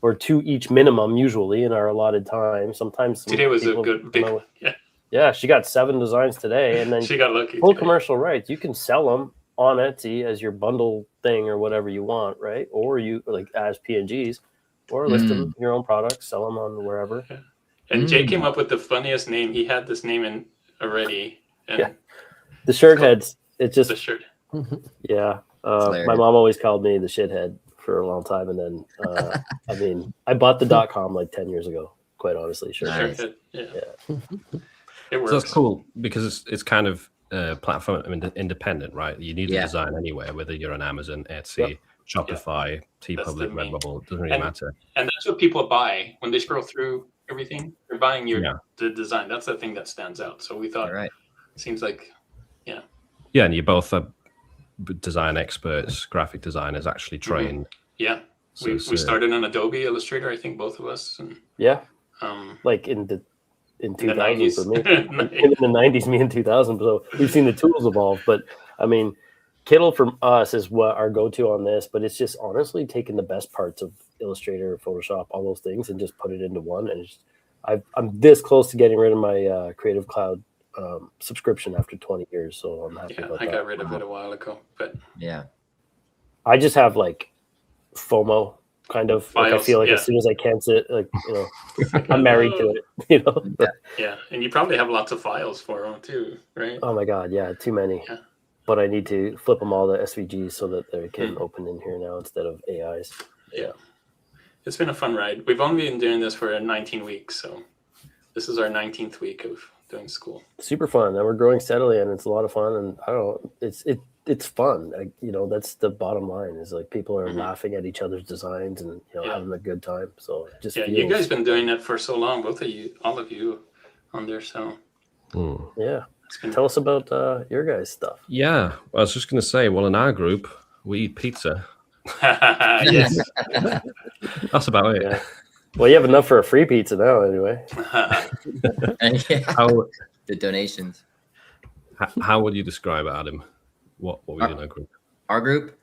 or 2 each minimum usually in our allotted time. Sometimes Today was a people good big one. Yeah, Yeah, she got 7 designs today, and then she got lucky. full today. commercial rights. You can sell them on Etsy as your bundle thing or whatever you want, right? Or you like as PNGs, or list them your own products, sell them on wherever. And Jay came up with the funniest name. He had this name in already. And The shirt heads. It's just the shirt. yeah. hilarious. My mom always called me the shithead for a long time, and then I mean, I bought the .com like 10 years ago. Quite honestly, sure. Nice. Shirt head. Yeah. It works. So that's cool because it's kind of platform independent, right? You need a Yeah. design anywhere, whether you're on Amazon, Etsy, Shopify, That's the TeePublic, main- Redbubble. It doesn't really And- matter. And that's what people buy when they scroll through everything. They're buying Yeah. the design. That's the thing that stands out. So we thought, All right. seems like, Yeah, and you both are design experts, graphic designers, actually trained. yeah, So we it's, started on Adobe Illustrator, I think both of us. And, Yeah, um, like in in the 2000 90s. for me. In the 90s, me in 2000. So we've seen the tools evolve. But I mean, Kittle from us is what our go-to on this. But it's just honestly taking the best parts of Illustrator, Photoshop, all those things, and just put it into one. And it's I'm this close to getting rid of my Creative Cloud subscription after 20 years. So I'm happy yeah, about I that. got rid of it a while ago. But Yeah. I just have like FOMO kind of. Like, I Files, feel like yeah. as soon as I can sit, like I'm married to it. yeah, and you probably have lots of files for them too, right? Oh my god, yeah, too many. Yeah. But I need to flip them all to SVGs so that they can open in here now instead of AIs. It's been a fun ride. We've only been doing this for 19 weeks, so this is our 19th week of doing school. Super fun, and we're growing steadily, and it's a lot of fun. And I don't know, it's fun. Like, that's the bottom line, is like people are Mhm. laughing at each other's designs and Yeah. having a good time. So it just Yeah, feels, you guys been doing it for so long, both of you, all of you on there. So Mm. yeah. it's been Tell us about your guys' stuff. Yeah, I was just going to say, well, in our group, we eat pizza. yes. That's about it. Yeah. Well, you have enough for a free pizza now, anyway. Yeah, How, the donations. how would you describe it, Adam? What we do in our group? Our group,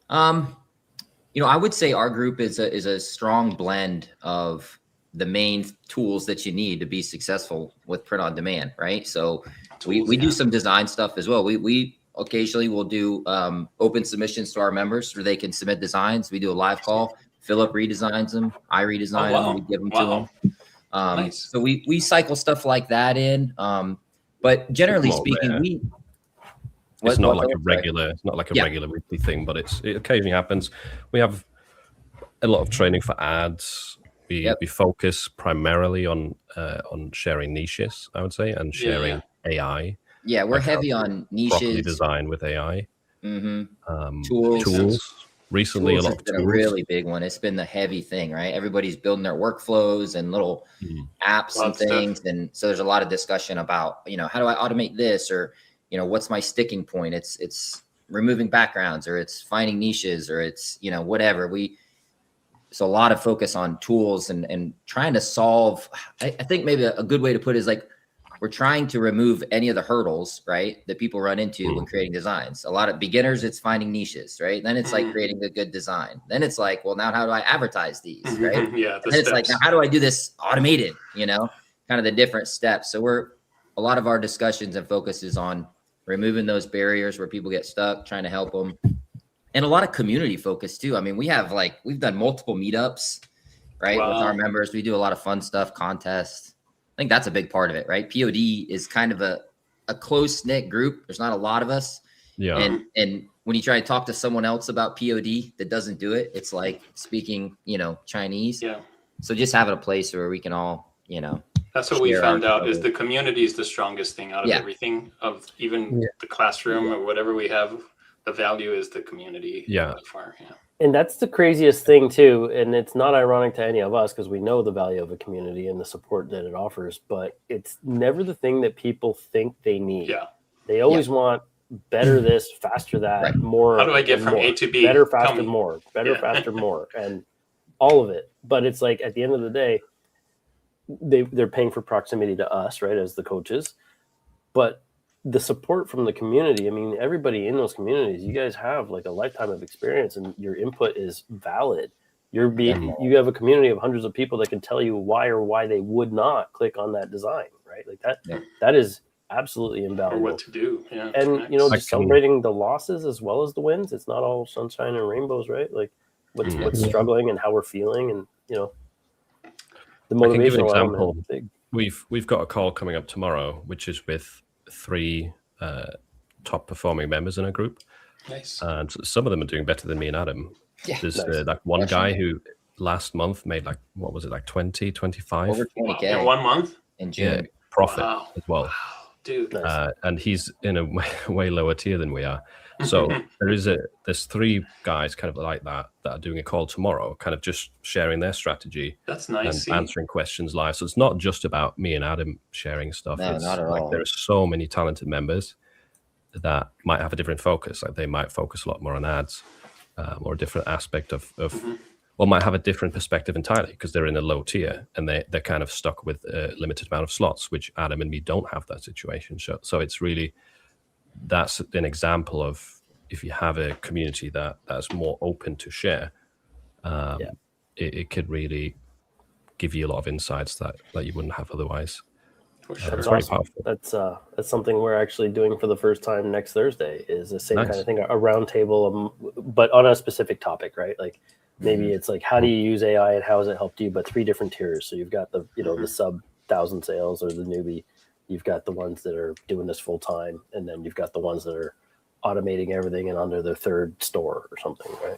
I would say our group is a strong blend of the main tools that you need to be successful with print on demand, right? So we Tools, do yeah. some design stuff as well. We occasionally will do open submissions to our members where they can submit designs. We do a live call. Philip redesigns them. I redesign wow. them. We give them to Wow. them. Nice. So we cycle stuff like that in. But generally more speaking, rare. What- It's not what- like a sorry. regular. It's not like a Yeah. regular weekly thing, but it occasionally happens. We have a lot of training for ads. We Yep. we focus primarily on sharing niches, I would say, and Yeah, sharing AI, Yeah, we're like how heavy to on properly niches. design with AI. Mm-hmm. Tools. Tools. Recently, Tools a has lot of been tools. a really big one. It's been the heavy thing, right? Everybody's building their workflows and little Mm. apps Lot and of stuff. things. And so there's a lot of discussion about, how do I automate this, or, what's my sticking point? It's removing backgrounds, or it's finding niches, or it's, whatever. So a lot of focus on tools and trying to solve. I think maybe a good way to put it is like, we're trying to remove any of the hurdles, right, that people run into when creating designs. A lot of beginners, it's finding niches, right? Then it's like Mhm. creating a good design. Then it's like, well, now how do I advertise these, right? Yeah, the And then it's like, steps. now how do I do this automated? Kind of the different steps. So a lot of our discussions and focus is on removing those barriers where people get stuck, trying to help them, and a lot of community focus too. I mean, we've done multiple meetups, right, with Wow. our members. We do a lot of fun stuff, contests. I think that's a big part of it, right? POD is kind of a close knit group. There's not a lot of us, Yeah. and when you try to talk to someone else about POD that doesn't do it, it's like speaking, Chinese. Yeah. So just having a place where we can all, That's what we share found our out, is struggle. the community is the strongest thing out of Yeah. everything, of even Yeah. the classroom or whatever we have. The value is the community. Yeah. By far. Yeah. And that's the craziest thing too. And it's not ironic to any of us, because we know the value of a community and the support that it offers, but it's never the thing that people think they need. Yeah. They always want better this, faster that, Right. more. How do I get and from more. A to B? Better, Tell faster, me. more. Better, Yeah. faster, more. And all of it. But it's like, at the end of the day, they're paying for proximity to us, right, as the coaches. But the support from the community, I mean, everybody in those communities, you guys have like a lifetime of experience, and your input is valid. You have a community of hundreds of people that can tell you why they would not click on that design, right? Like that. Yeah. That is absolutely Or invaluable. what to do. Yeah. And Nice. just I can- celebrating the losses as well as the wins. It's not all sunshine and rainbows, right? Like what's Mhm. struggling and how we're feeling, and the I can give an motivational example. element is big. We've got a call coming up tomorrow, which is with 3 top performing members in a group, Nice. and some of them are doing better than me and Adam. Yeah. There's Nice. like one Crushing guy it. who last month made like, what was it, like 20, 25 over Wow. 20K In 1 month? in yeah, June. profit Wow. as well. Wow. Dude. Nice. And he's in a way lower tier than we are. So there's 3 guys kind of like that are doing a call tomorrow, kind of just sharing their strategy That's and nice. See? answering questions live. So it's not just about me and Adam sharing stuff. No, It's not at like all. there are so many talented members that might have a different focus. Like they might focus a lot more on ads, or a different aspect of or might have a different perspective entirely because they're in a low tier and they're kind of stuck with a limited amount of slots, which Adam and me don't have that situation. So it's really, that's an example of, if you have a community that's more open to share, it could really give you a lot of insights that you wouldn't have otherwise. For sure. That's very awesome. powerful. That's something we're actually doing for the first time next Thursday. Is the same Nice. kind of thing, a round table, but on a specific topic, right? Like maybe it's like, how do you use AI and how has it helped you? But 3 different tiers. So you've got the the sub 1,000 sales or the newbie. You've got the ones that are doing this full time, and then you've got the ones that are automating everything and under their 3rd store or something, right?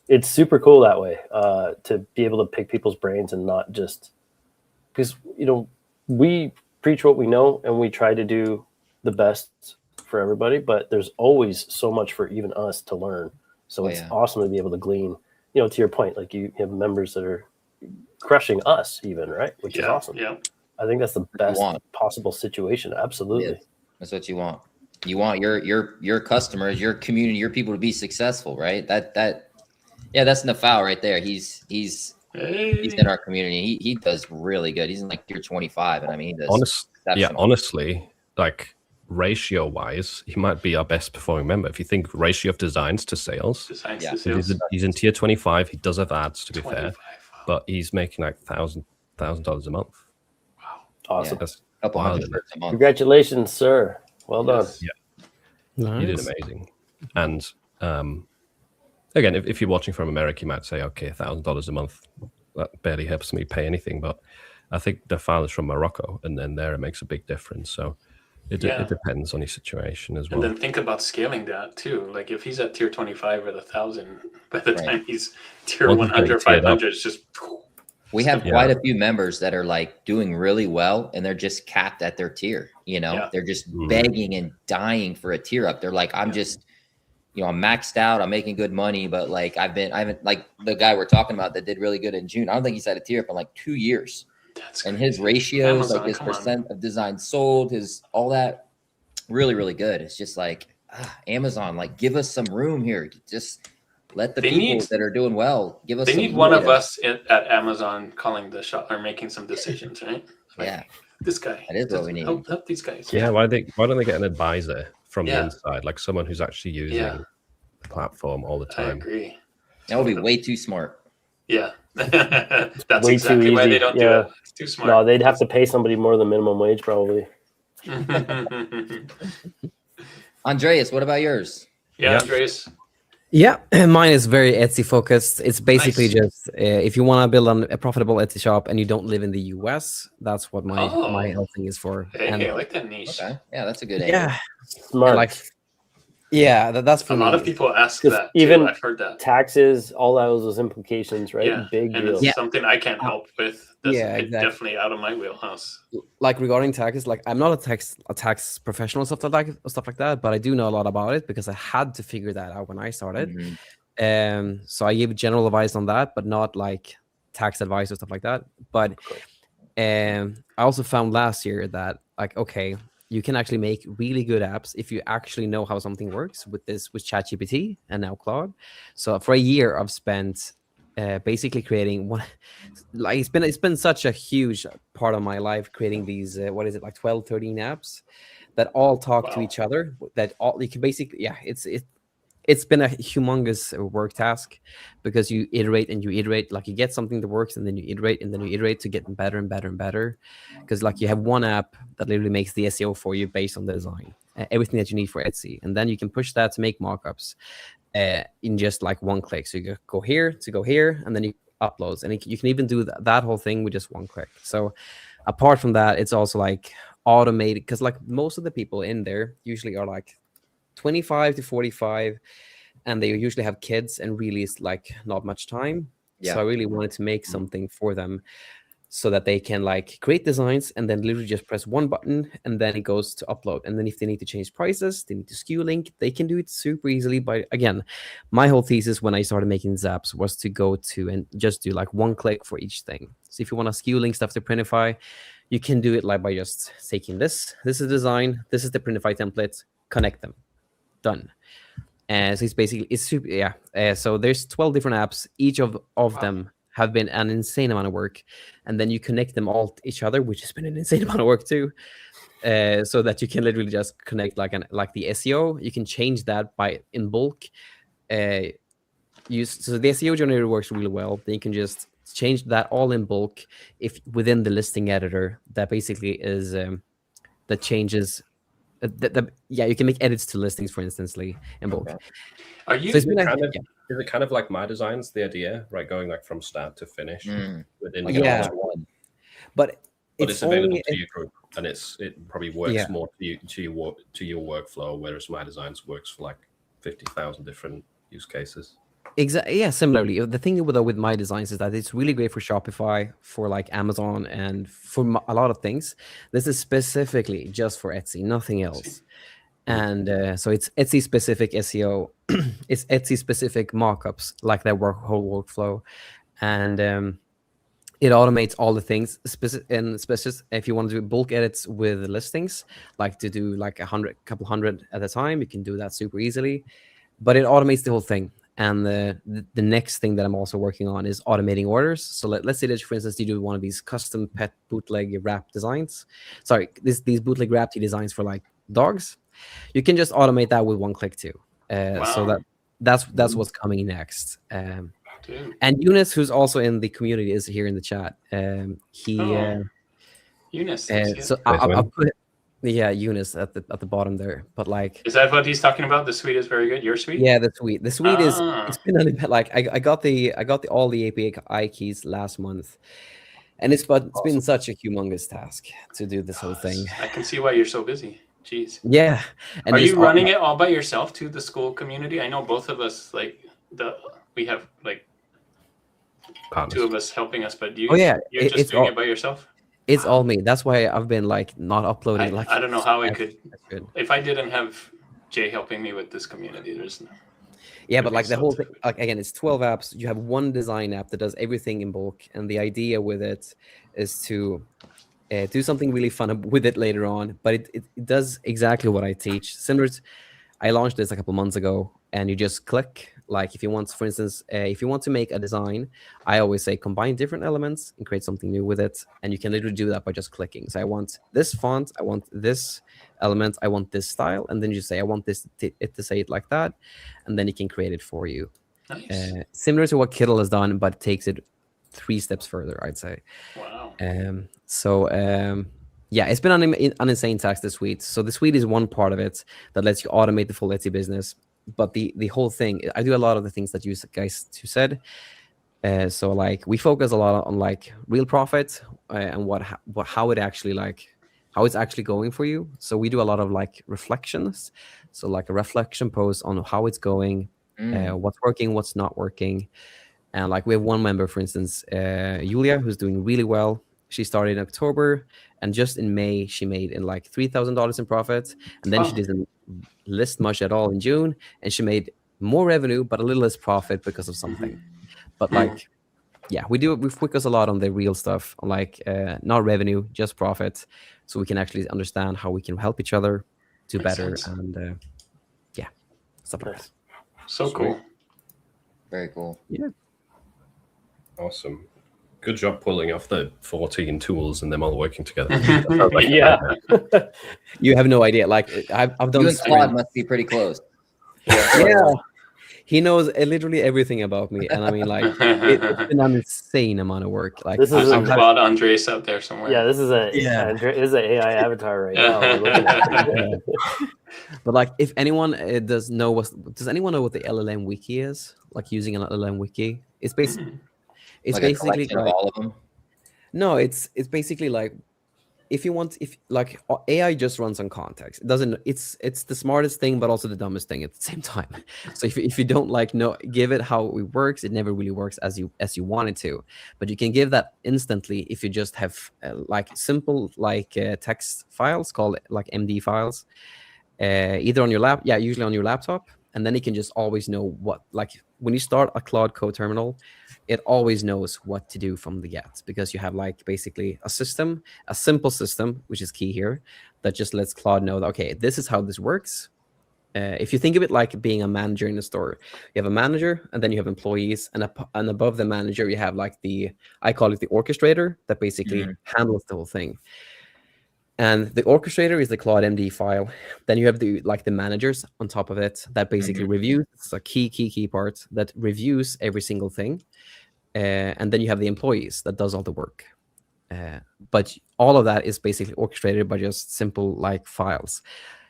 It's super cool that way, to be able to pick people's brains and not just, because we preach what we know and we try to do the best for everybody, but there's always so much for even us to learn. So it's yeah. awesome to be able to glean, to your point, like you have members that are crushing us even, right? Which is awesome. Yeah. I think that's the best want. possible situation. Absolutely. Yes. That's what you want. You want your customers, your community, your people to be successful, right? That's Nafal right there. He's Hey. in our community. He does really good. He's in like tier 25, and I mean, he does exceptional. Honestly, like ratio wise, he might be our best performing member. If you think ratio of designs to sales, Designs Yeah. to sales. he's in tier 25. He does have ads, to be fair, 25. but he's making like $1,000 a month. Wow. Awesome. That's Couple wild, hundred isn't it? shirts a month. Congratulations, sir. Well done. Yes. You did Nice. amazing. And again, if you're watching from America, you might say, okay, $1,000 a month, that barely helps me pay anything. But I think the file is from Morocco, and then there it makes a big difference. So it depends on your situation as well. And then think about scaling that too. Like if he's at tier 25 or 1,000, by the Right. time he's tier Once he's 100, getting tiered up. 500, it's just We have Yeah. quite a few members that are like doing really well, and they're just capped at their tier. Yeah. They're just Mhm. begging and dying for a tier up. They're like, I'm just, I'm maxed out. I'm making good money, but like I haven't like the guy we're talking about that did really good in June. I don't think he's had a tier up in like 2 years. that's And crazy. his ratios, Amazon, like his come on. percent of designs sold, his all that, really, really good. It's just like Amazon, like give us some room here. Just let the They people need- that are doing well give us. They some need one of data. us at Amazon calling the shot or making some decisions, right? Like, Yeah, this guy. That is what just we need. Help these guys. Yeah, why don't they get an advisor from Yeah. the inside, like someone who's actually using Yeah. the platform all the I time? agree. that would be way too smart. Yeah. That's Way too exactly why easy. they don't Yeah. do it. It's too No, smart. they'd have to pay somebody more than minimum wage, probably. Andreas, what about yours? Yeah, Yeah. Andreas. Yeah, mine is very Etsy focused. It's basically Nice. just if you want to build a profitable Etsy shop and you don't live in the US, that's what my Oh. whole thing is for. Hey, And I like that niche. Okay, yeah, that's a good angle. yeah, Smart. like that's for A me. lot of people ask Just that. even Too. I've heard that. taxes, all those implications, right? Yeah, Big and deal. it's something I can't help with. That's Yeah, exactly. definitely out of my wheelhouse. Like regarding taxes, like I'm not a tax professional stuff like that, but I do know a lot about it because I had to figure that out when I started. Mhm. So I give general advice on that, but not like tax advice or stuff like that. But I also found last year that like, okay, you can actually make really good apps if you actually know how something works with ChatGPT and now Claude. So for a year, I've spent basically creating one. Like it's been such a huge part of my life creating these like 12, 13 apps that all talk to Wow. each other. That all you can basically it's been a humongous work task because you iterate and you iterate, like you get something that works and then you iterate and then you iterate to get better and better and better. Because like you have one app that literally makes the SEO for you based on the design, everything that you need for Etsy. And then you can push that to make mockups in just like one click. So you go here to go here and then you uploads. And you can even do that whole thing with just one click. So apart from that, it's also like automated because like most of the people in there usually are like 25 to 45 and they usually have kids and really it's like not much time. Yeah. So I really wanted to make something for them so that they can like create designs and then literally just press one button and then it goes to upload. And then if they need to change prices, they need to SKU link, they can do it super easily. But again, my whole thesis when I started making these apps was to go to and just do like one click for each thing. So if you want to SKU link stuff to Printify, you can do it like by just taking this is the design, this is the Printify template, connect them. Done. So it's super so there's 12 different apps. Each of them have been an insane amount of work, and then you connect them all to each other, which has been an insane amount of work too. So that you can literally just connect like the SEO. You can change that in bulk. So the SEO generator works really well. Then you can just change that all in bulk if within the listing editor. That basically is that changes. You can make edits to listings, for instance, in bulk. Okay. Are you? So it's been Is it kind of like my designs, the idea, right? Going like from start to finish within Like your Yeah. one. but it's available only to your group, and it probably works Yeah. more to your workflow, whereas my designs works for like 50,000 different use cases. Exactly. Yeah. Similarly, the thing with my designs is that it's really great for Shopify, for like Amazon, and for a lot of things. This is specifically just for Etsy, nothing else. and so it's Etsy specific SEO. It's Etsy specific mockups, like that whole workflow, and it automates all the things. Especially if you want to do bulk edits with listings, like to do like a couple hundred at a time, you can do that super easily. But it automates the whole thing. And the next thing that I'm also working on is automating orders. So let's say that, for instance, you do one of these custom pet bootleg wrap designs. Sorry, these bootleg wrap designs for like dogs. You can just automate that with one click too. So Wow. that's what's coming next. Dude. And Eunice, who's also in the community, is here in the chat. He Oh, Eunice. is so it? I'll put it, yeah, Eunice at the bottom there. But like, Is that what he's talking about? The suite is very good. Your suite? yeah, the suite. The suite is, Ah. it's been a bit like I got all the API keys last month, and it's been such a humongous task to do this whole thing. I can see why you're so busy. Jeez. Yeah, and Are just you running it all by yourself to the school community? I know both of us, like we have like Partners. two of us helping us, but Oh, yeah, you're just it's doing all- it by yourself. It's all me. That's why I've been like not uploading. I don't know how I could, Good. if I didn't have Jay helping me with this community. There's no. Yeah, Would but be like the so whole thing, difficult. like again, it's 12 apps. You have one design app that does everything in bulk, and the idea with it is to do something really fun with it later on. But it does exactly what I teach. Similar to, I launched this a couple months ago, and you just click. Like if you want, for instance, if you want to make a design, I always say combine different elements and create something new with it. And you can literally do that by just clicking. So I want this font, I want this element, I want this style, and then you say I want it to say it like that, and then it can create it for you. Nice. Similar to what Kittle has done, but it takes it 3 steps further, I'd say. Wow. Yeah, it's been an insane task this week. So the suite is one part of it that lets you automate the full Etsy business. But the whole thing, I do a lot of the things that you guys said. So like we focus a lot on like real profit and how it actually how it's actually going for you. So we do a lot of like reflections. So like a reflection post on how it's going, what's working, what's not working. And like we have one member, for instance, Julia, who's doing really well. She started in October, and just in May, she made in like $3,000 in profit. And then she didn't list much at all in June, and she made more revenue, but a little less profit because of something. But like, yeah, we focus a lot on the real stuff, on like not revenue, just profit, so we can actually understand how we can help each other do Makes better. sense. And yeah, stuff like that. So cool. Very cool. Yeah. Awesome. Good job pulling off the 14 tools and them all working together. Yeah. You have no idea. Like I've done. You and Claude must be pretty close. Yeah, he knows literally everything about me, and I mean, like, it's been an insane amount of work. Like, This is There's a Claude Andres out there somewhere. Yeah, this is a this is an AI avatar right now. We're looking at. but like, if anyone does anyone know what the LLM wiki is? Like using an LLM wiki, it's basically Like a collection of all of them. No, it's basically like if like AI just runs on context. It doesn't. It's the smartest thing, but also the dumbest thing at the same time. So if you don't like give it how it works, it never really works as you want it to. But you can give that instantly if you just have like simple like text files called like MD files, either on your usually on your laptop, and then it can just always know what, like when you start a Claude Code terminal, it always knows what to do from the get, because you have like basically a simple system, which is key here, that just lets Claude know that, okay, this is how this works. If you think of it like being a manager in a store, you have a manager and then you have employees, and above the manager, you have like I call it the orchestrator that basically handles the whole thing. And the orchestrator is the Claude MD file. Then you have the managers on top of it that basically reviews. It's a key part that reviews every single thing. And then you have the employees that does all the work. But all of that is basically orchestrated by just simple like files.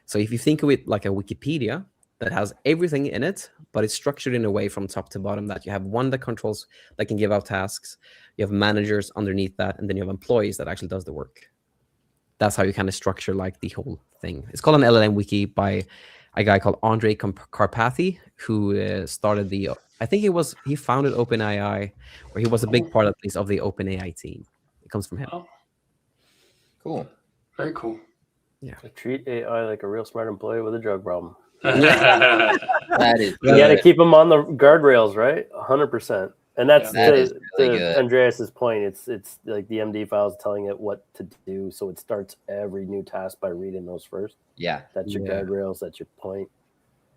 So if you think of it like a Wikipedia that has everything in it, but it's structured in a way from top to bottom that you have one that controls, that can give out tasks. You have managers underneath that, and then you have employees that actually does the work. That's how you kind of structure like the whole thing. It's called an LLM wiki by a guy called Andre Karpathy, who started I think he founded OpenAI, or he was a big part at least of the OpenAI team. It comes from him. Oh, Cool. very cool. Treat AI like a real smart employee with a drug problem. That is You got to good. keep them on the guardrails, right? 100%. And that's That is really to good. Andreas's point. It's like the MD files telling it what to do, so it starts every new task by reading those first. Yeah. That's your Yeah. guardrails. That's your point.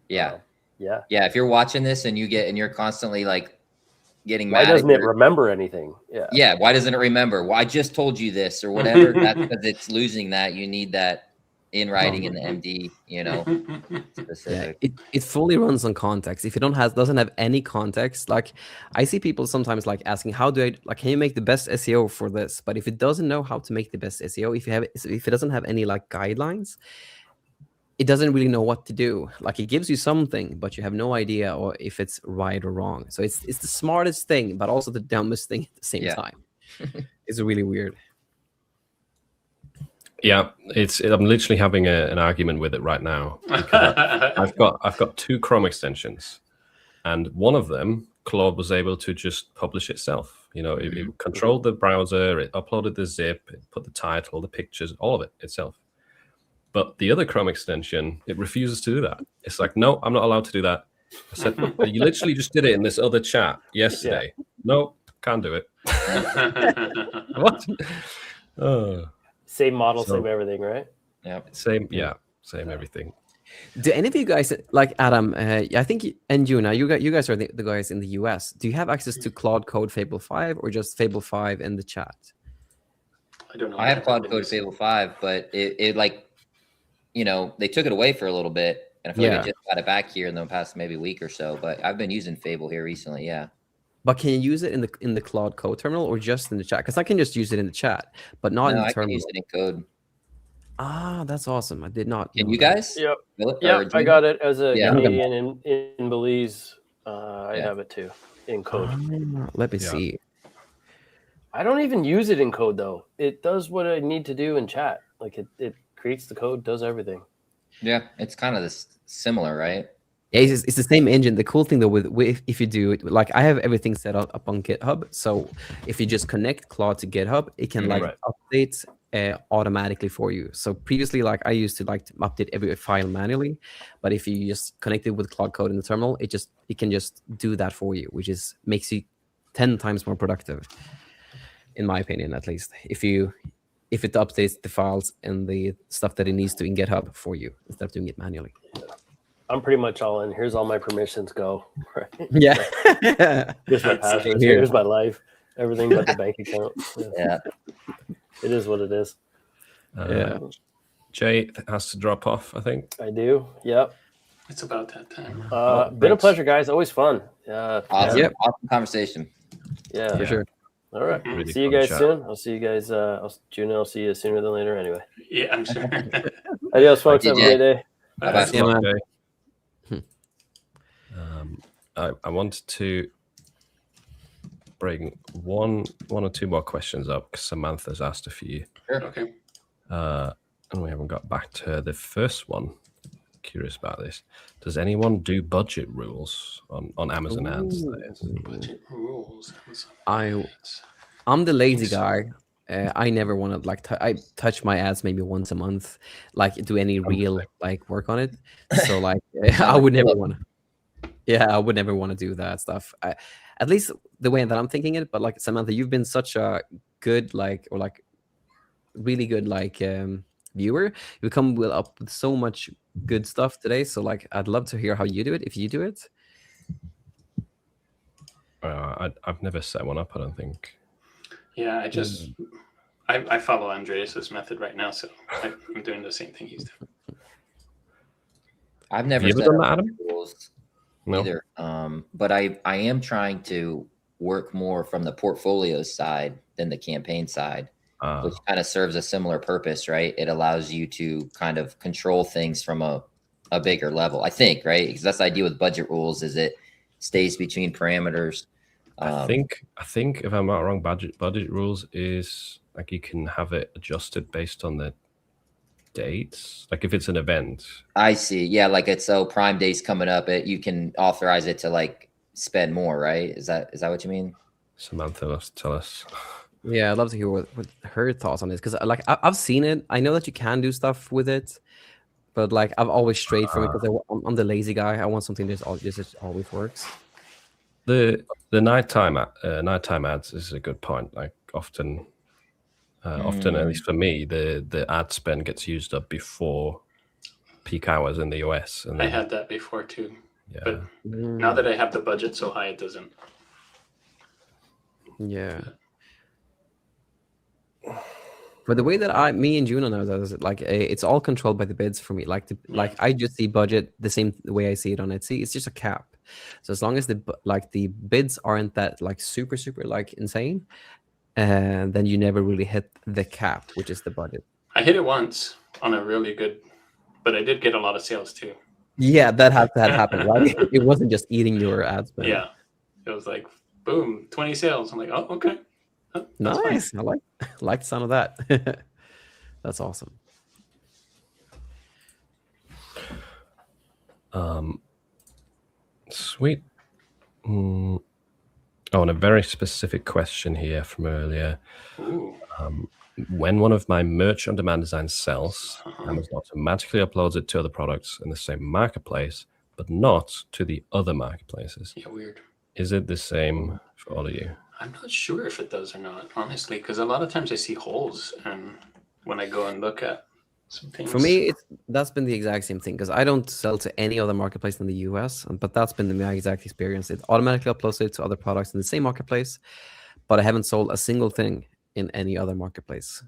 Yeah. Yeah. Yeah. If you're watching this and you're constantly like getting Why mad at doesn't it your- remember anything? Yeah. Yeah. Why doesn't it remember? Well, I just told you this or whatever. That's because it's losing that. You need that in writing in the MD, you know, specific. It fully runs on context. If it doesn't have any context, like I see people sometimes like asking, how do I like can you make the best SEO for this? But if it doesn't know how to make the best SEO, if it doesn't have any like guidelines, it doesn't really know what to do. Like it gives you something, but you have no idea or if it's right or wrong. So it's the smartest thing, but also the dumbest thing at the same Yeah. time. It's really weird. Yeah, I'm literally having an argument with it right now. I've got 2 Chrome extensions, and one of them, Claude was able to just publish itself. You know, it controlled the browser, it uploaded the zip, it put the title, the pictures, all of it itself. But the other Chrome extension, it refuses to do that. It's like, no, I'm not allowed to do that. I said, you literally just did it in this other chat yesterday. No, can't do it. What? Oh. Same model, So- same everything, right? Same everything. Do any of you guys like Adam? I think and Juna, you guys are the guys in the US. Do you have access to Claude Code Fable 5 or just Fable 5 in the chat? I don't know. I have Cloud Code Fable 5, but it like, you know, they took it away for a little bit, and I feel like Yeah. I just got it back here in the past maybe week or so. But I've been using Fable here recently. Yeah. But can you use it in the Claude Code terminal or just in the chat? Because I can just use it in the chat, but not No, in the I can terminal. use it in code. Ah, that's awesome. I did not. Can know you that. guys? Yep. Philip, Yeah, or I June? got it as a Yeah. Canadian in Belize. I Yeah. have it too in code. Let me Yeah. see. I don't even use it in code though. It does what I need to do in chat. Like it creates the code, does everything. Yeah, it's kind of this similar, right? Yeah, it's the same engine. The cool thing though, with if you do it, like I have everything set up on GitHub. So if you just connect Claude to GitHub, it can like Right. update automatically for you. So previously, like I used to like to update every file manually, but if you just connect it with Claude Code in the terminal, it can just do that for you, which makes you 10 times more productive, in my opinion, at least. If it updates the files and the stuff that it needs to in GitHub for you instead of doing it manually. I'm pretty much all in. Here's all my permissions. Go. Right. Yeah. Here's my That's passwords. here. Here's my life. Everything but the bank account. Yeah. Yeah. It is what it is. Yeah. Jay has to drop off, I think. I do. Yep. It's about that time. Been a thanks. pleasure, guys. Always fun. Awesome. Yep. Awesome conversation. Yeah. For sure. All right. Really See you fun guys chat. soon. I'll see you guys. June, I'll see you sooner than later anyway. Yeah, I'm sure. Adios, folks. Have a DJ. great day. Bye-bye. Thanks a Yeah, lot, man. Jay. I wanted to bring one or two more questions up because Samantha's asked a few, Okay. and we haven't got back to her. The first one. Curious about this. Does anyone do budget rules on Amazon ads? that is? Budget rules. I'm the lazy guy. I never want to like I touch my ads maybe once a month, like do any real like work on it. So like I would never want to. Yeah, I would never want to do that stuff. At least the way that I'm thinking it. But like Samantha, you've been such a good really good viewer. You come up with so much good stuff today. So like I'd love to hear how you do it if you do it. I've never set one up, I don't think. Yeah, I follow Andreas's method right now, so I'm doing the same thing he's doing. I've never You ever set done up that, Adam? rules No. either. But I am trying to work more from the portfolio side than the campaign side, which kind of serves a similar purpose, right? It allows you to kind of control things from a bigger level, I think, right? Because that's the idea with budget rules is it stays between parameters. I think if I'm not wrong, budget rules is like you can have it adjusted based on the dates. Like if it's an event. I see. Yeah, like it's Prime Day's coming up. You can authorize it to like spend more, right? Is that what you mean? Samantha, let's tell us. Yeah, I'd love to hear what her thoughts on this because like I've seen it. I know that you can do stuff with it, but like I've always strayed from it because I'm the lazy guy. I want something that's just always works. The nighttime ads is a good point. Like often at least for me, the ad spend gets used up before peak hours in the US. And I then, had that before too. yeah, But now that I have the budget so high, it doesn't. Yeah. For the way that me and Juno now does it, like it's all controlled by the bids for me. Like like I just see budget the same way I see it on Etsy. It's just a cap. So as long as the bids aren't that like super like insane, then you never really hit the cap, which is the budget. I hit it once on a really good, but I did get a lot of sales too. Yeah, that had happened, right? It wasn't just eating your ad spend. Yeah, it was like boom, 20 sales. I'm like, oh, okay. Oh, that's fine. Nice. I like the sound of that. That's awesome. Sweet. Oh, and a very specific question here from earlier. Ooh. When one of my merch on demand designs sells, Amazon automatically uploads it to other products in the same marketplace, but not to the other marketplaces. Yeah, weird. Is it the same for all of you? I'm not sure if it does or not, honestly, because a lot of times I see holes, and when I go and look at some things. For me, that's been the exact same thing because I don't sell to any other marketplace in the US, but that's been my exact experience. It automatically uploads it to other products in the same marketplace, but I haven't sold a single thing in any other marketplace.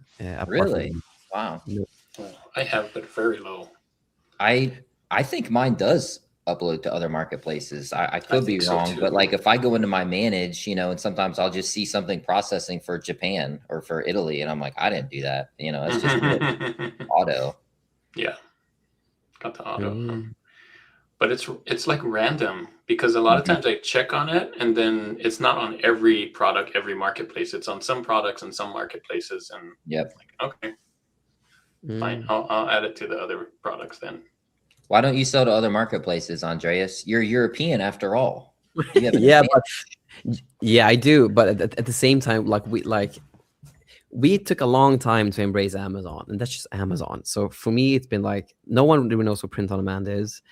Really? Wow. I have, but very low. I think mine does upload to other marketplaces. I could be think so, wrong, too. but like if I go into my manage, and sometimes I'll just see something processing for Japan or for Italy, and I'm like, I didn't do that. It's just auto. Yeah, got the auto. But it's like random because a lot of times I check on it and then it's not on every product, every marketplace. It's on some products and some marketplaces, and Yep. like, okay, fine, I'll add it to the other products then. Why don't you sell to other marketplaces, Andreas? You're European after all. You have an Yeah, advantage. yeah, I do. But at the same time, we took a long time to embrace Amazon, and that's just Amazon. So for me, it's been like no one really knows what print on demand is,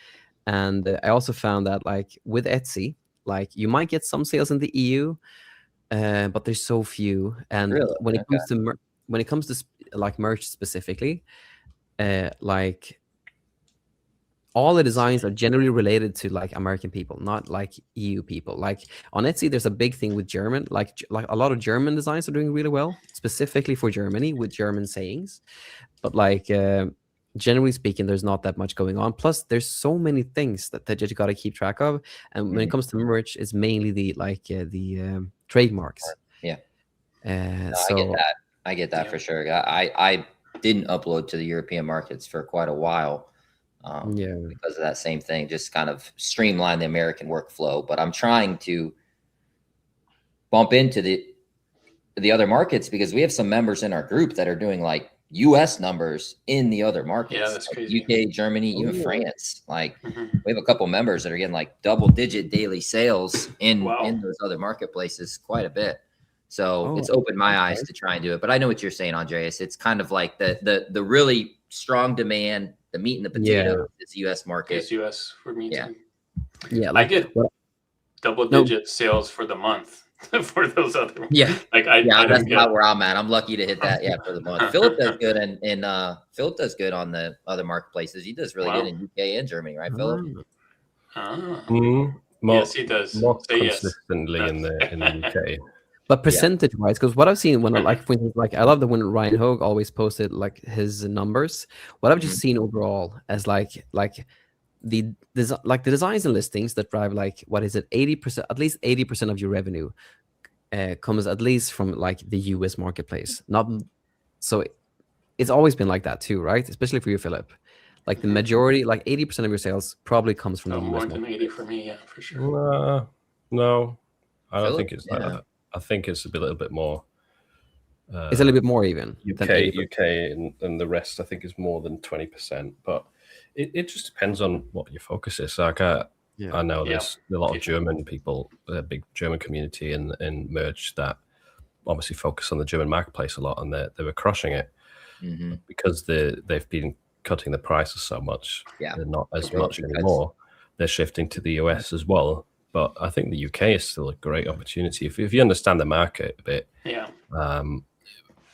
and I also found that like with Etsy, like you might get some sales in the EU, but there's so few. And Really? when it comes to like merch specifically, like all the designs are generally related to like American people, not like EU people. Like on Etsy, there's a big thing with German, like a lot of German designs are doing really well, specifically for Germany with German sayings. But like generally speaking, there's not that much going on. Plus, there's so many things that you got to keep track of. And when it comes to merch, it's mainly the trademarks. Yeah. So I get that. I get that for sure. I didn't upload to the European markets for quite a while. Because of that same thing, just kind of streamline the American workflow. But I'm trying to bump into the other markets because we have some members in our group that are doing like US numbers in the other markets. Yeah, that's like crazy. UK, Germany, even France. Like we have a couple members that are getting like double-digit daily sales in those other marketplaces quite a bit. So it's opened my eyes to try and do it. But I know what you're saying, Andreas. It's kind of like the really strong demand, the meat and the potato is US market. It's US for me too. Yeah, I get double-digit sales for the month for those other ones. Yeah, like I that's don't about where I'm at. I'm lucky to hit that. Yeah, for the month. Philip does good, and Philip does good on the other marketplaces. He does really good in UK and Germany, right, Philip? Yes, he does. More Say yes. consistently in the UK. But percentage wise, because what I've seen when like for instance, like I love that when Ryan Hogue always posted like his numbers. What I've just seen overall as like the designs and listings that drive like what is it 80%, at least 80% of your revenue comes at least from like the US marketplace. Not so it's always been like that too, right? Especially for you, Philip. Like the majority, like 80% of your sales probably comes from the US more market. than 80 for me, yeah, for sure. No, I don't Philip? think it's like that. I think it's a little bit more. It's a little bit more even. UK, and the rest I think is more than 20%. But it just depends on what your focus is. Like I know there's a lot of German people, a big German community in merch that obviously focus on the German marketplace a lot, and they were crushing it Hmm. because they've been cutting the prices so much. Yeah. They're not as The royalty much cuts. anymore. They're shifting to the US as well. But I think the UK is still a great opportunity if you understand the market a bit. Yeah.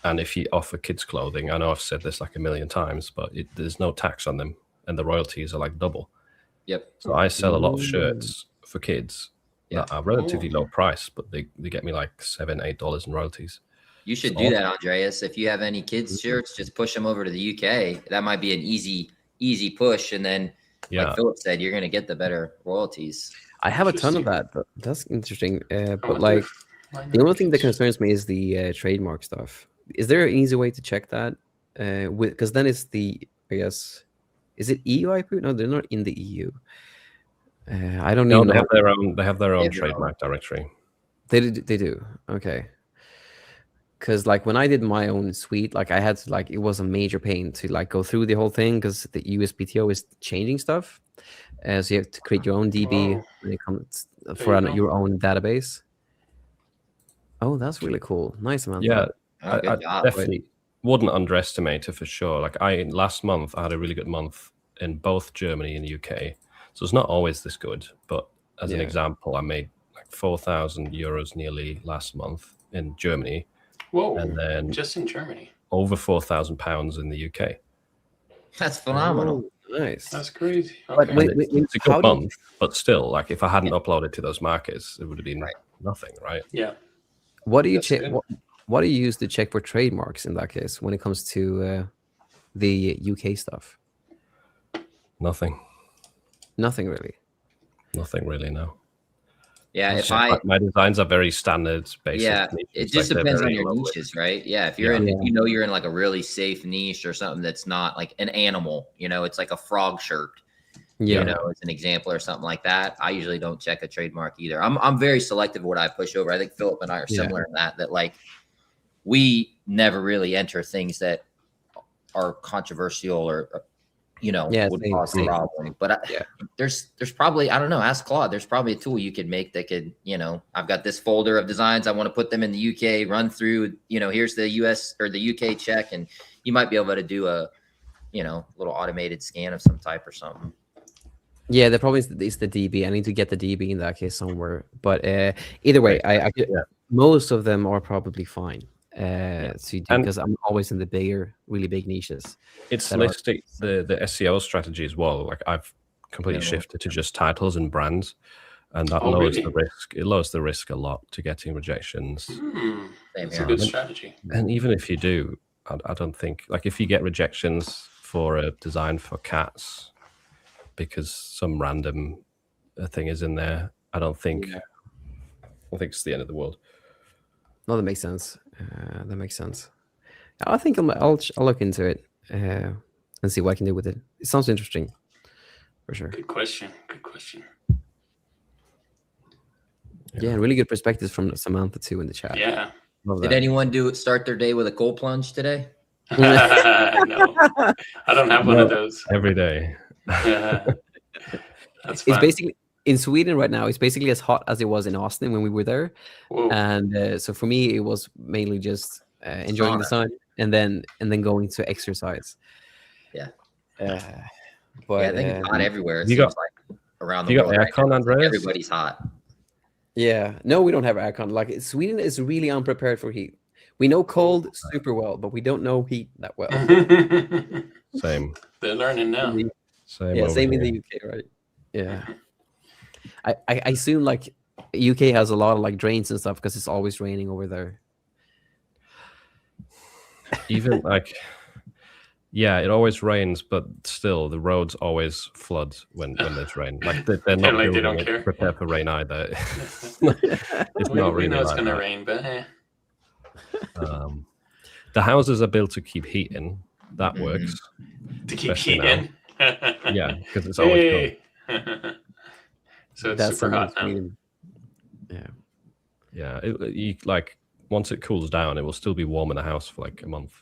And if you offer kids clothing, I know I've said this like a million times, but there's no tax on them, and the royalties are like double. Yep. So I sell a lot of shirts for kids Yeah. that are relatively low price, but they get me like $7-8 in royalties. You should So do that, Andreas. If you have any kids' shirts, just push them over to the UK. That might be an easy push. And then, Yeah, like Philip said, you're going to get the better royalties. I have a ton of Interesting. that, but that's interesting. I But wonder like, if mine the are only thing that kids. concerns me is the trademark stuff. Is there an easy way to check that? Because then it's the, I guess, is it EU IP? No, they're not in the EU. I don't no, even they know. have their own. They have their own have their own. trademark directory. They do. Okay. Because like when I did my own suite, like I had to like it was a major pain to like go through the whole thing because the USPTO is changing stuff, so you have to create your own DB Whoa. when it comes There for you go. your own database. Oh, that's really cool. Nice, Samantha. Yeah, Oh, good I job. definitely wouldn't underestimate it for sure. Like last month, I had a really good month in both Germany and the UK. So it's not always this good, but as an Yeah. example, I made like 4,000 euros nearly last month in Germany, Whoa. and then Just in Germany. over £4,000 in the UK. That's phenomenal. Oh, nice. That's crazy. But Okay. wait, And it's a how good do you- month, but still, like if I hadn't uploaded to those markets, it would have been nothing, right? Yeah. What do you That's check? good. What do you use to check for trademarks in that case when it comes to the UK stuff? Nothing, Nothing really. nothing really. No. Yeah. It's If just I, my designs are very standard, basic. yeah, niches, it like, just they're depends on very your low niches, right? Yeah. If you're Yeah. in, if you know you're in like a really safe niche or something that's not like an animal, it's like a frog shirt, Yeah. as an example or something like that. I usually don't check a trademark either. I'm very selective what I push over. I think Philip and I are Yeah. similar in that like we never really enter things that are controversial or Yeah, would same, cause a same. problem. But Yeah. there's probably, I don't know, ask Claude. There's probably a tool you could make that could, I've got this folder of designs. I want to put them in the UK, run through, here's the US or the UK check, and you might be able to do a, little automated scan of some type or something. Yeah, the problem is the DB. I need to get the DB in that case somewhere. But either way, I Yeah. most of them are probably fine. To do And- because I'm always in the bigger, really big niches. It's that are- listing the SEO strategy as well. Like I've completely Yeah. shifted to just titles and brands, and that Oh, lowers really? the risk. It lowers the risk a lot to getting rejections. Hmm. Same That's here. a good strategy. And even if you do, I don't think like if you get rejections for a design for cats because some random thing is in there, I don't think it's the end of the world. No, that makes sense. That makes sense. I think I'll look into it and see what I can do with it. It sounds interesting, for sure. Good question. Good question. Yeah, really good perspectives from Samantha too in the chat. Yeah. Love Did that. anyone start their day with a cold plunge today? No, I don't have one of those. Every day. Yeah. That's It's fun. basically in Sweden right now. It's basically as hot as it was in Austin when we were there. Whoa. And so for me, it was mainly just enjoying the sun and then going to exercise. Yeah. But Yeah, I think it's hot everywhere. It you seems got- like around the You got world. right aircon, now. Andreas? Everybody's hot. yeah, no, we don't have aircon. Like Sweden is really unprepared for heat. We know cold super well, but we don't know heat that well. Same. They're learning now. Same. Yeah, over same in here. the UK, right? Yeah. I assume like UK has a lot of like drains and stuff because it's always raining over there. Even like, yeah, it always rains, but still the roads always flood when there's rain. Like they're not like they building don't it care. to prepare for rain either. It's we not we really know it's like gonna that. rain, but The houses are built to keep heat in. That Mhm. works. to keep Especially heat in. Yeah, because it's always cold. Hey. So it's That's super hot now. Sweden. Yeah. Yeah, you like once it cools down, it will still be warm in the house for like a month.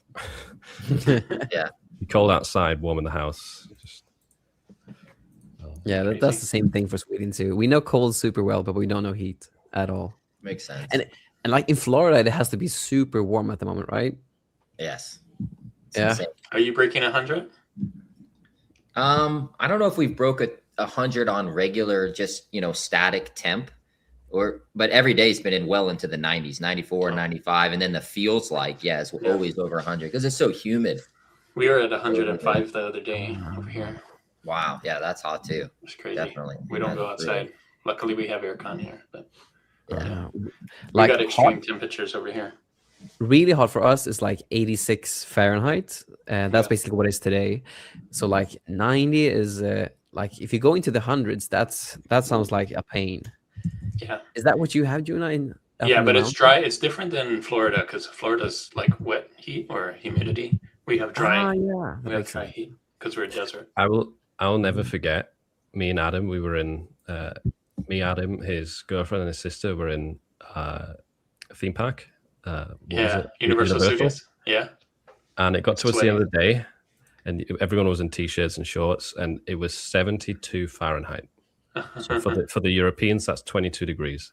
Be cold outside, warm in the house. Just Yeah, that's Crazy. the same thing for Sweden too. We know cold super well, but we don't know heat at all. Makes sense. And And like in Florida, it has to be super warm at the moment, right? Yes. It's Yeah. insane. Are you breaking 100? I don't know if we've broke 100 on regular, just static temp, but every day's been in well into the 90s, 94, 95, and then the feels like it's Yeah. always over 100 because it's so humid. We were at 105 the other day over here. Wow, yeah, that's hot too. It's crazy. Definitely. We don't go That's brutal. outside. Luckily, we have aircon here, but Yeah. we Like got extreme hot, temperatures over here. really hot for us is like 86 Fahrenheit. And that's Yeah. basically what it is today. So like 90 is like if you go into the hundreds, that sounds like a pain. Yeah. Is that what you have, Juna? Up Yeah, in the but it's mountains? dry. It's different than Florida because Florida's like wet heat or humidity. We have dry. Ah, yeah. we That have makes dry sense. heat because we're a desert. I'll never forget. Me and Adam, we were in. Me, Adam, his girlfriend, and his sister were in a theme park. What was Yeah, it? Universal Studios. Yeah. And it got towards the end of the day, and everyone was in t-shirts and shorts, and it was 72 Fahrenheit. So for the Europeans, that's 22 degrees,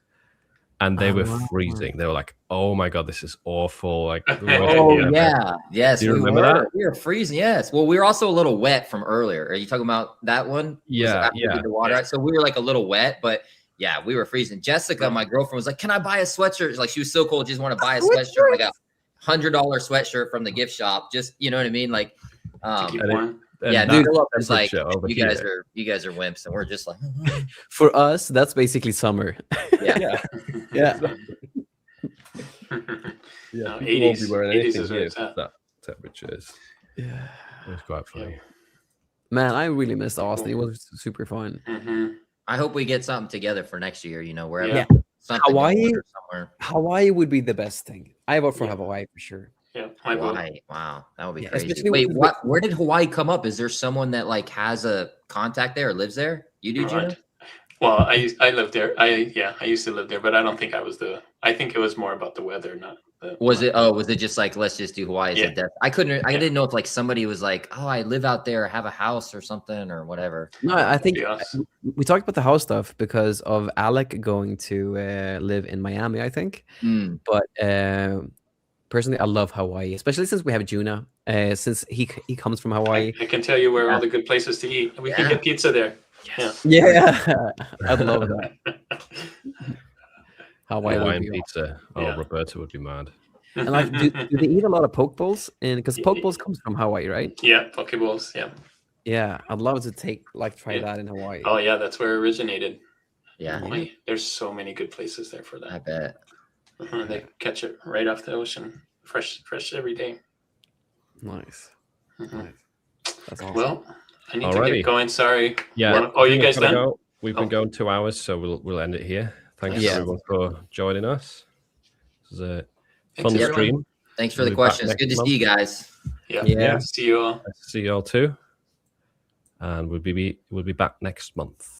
and they were wow. freezing. They were like, "Oh my god, this is awful!" Like, the worst Oh, thing ever. Yeah. Yes. Do you we remember were. that? We were freezing. Yes. Well, we were also a little wet from earlier. Are you talking about that one? Was it Yeah, after we yeah, did the water. yeah. So we were like a little wet, but yeah, we were freezing. Jessica, my girlfriend, was like, "Can I buy a sweatshirt?" Like she was so cold, just want to buy a sweatshirt, like a $100 sweatshirt from the gift shop. Just you know what I mean, like. To keep and it- warm. And Yeah, that dude, it's like temperature over you here- guys are wimps, and we're just like, For us, that's basically summer. yeah. Yeah. Yeah, No, people won't 80s be wearing 80s anything is where here. it's at. That temperature is Yeah. it's quite funny. Man, I really missed Austin. It was super fun. Mhm. I hope we get something together for next year. Wherever Yeah. something Hawaii? or somewhere. Hawaii would be the best thing. I vote for Yeah. Hawaii for sure. Yeah, my vote. Hawaii. Wow, that would be Yeah, crazy. especially Wait, with- what? Where did Hawaii come up? Is there someone that like has a contact there or lives there? You do, Gina? Right. Well, I lived there. I used to live there, but I don't think I was I think it was more about the weather, not the. Was it just like let's just do Hawaii as Yeah. a death? I didn't know if like somebody was like, oh, I live out there, have a house or something or whatever. No, I think be us. we talked about the house stuff because of Alec going to live in Miami, I think. Mm, But personally, I love Hawaii, especially since we have Juna. Since he comes from Hawaii. I can tell you where all the good places to eat. We can Yeah. get pizza there. Yeah, I'd love that. Hawaii would Hawaiian be awesome. pizza. Oh, Yeah. Roberta would be mad. And like, do they eat a lot of poke bowls? And because poke bowls comes from Hawaii, right? Yeah, poke bowls. Yeah. Yeah, I'd love to try Yeah. that in Hawaii. Oh yeah, that's where it originated. yeah, Boy, there's so many good places there for I that. bet. They catch it right off the ocean, fresh every day. Nice. Mhm. That's awesome. Well, I need to Alrighty. get going. Sorry. Yeah. Well, oh, I you think guys I've gotta done? go. We've been Oh. going 2 hours, so we'll end it here. Thanks Yeah. everyone for joining us. This was a Thanks, fun everyone. stream. Thanks for We'll the be back questions. next Good to month. see you guys. Yeah. Yeah. See you all. See you all too. And we'll be back next month.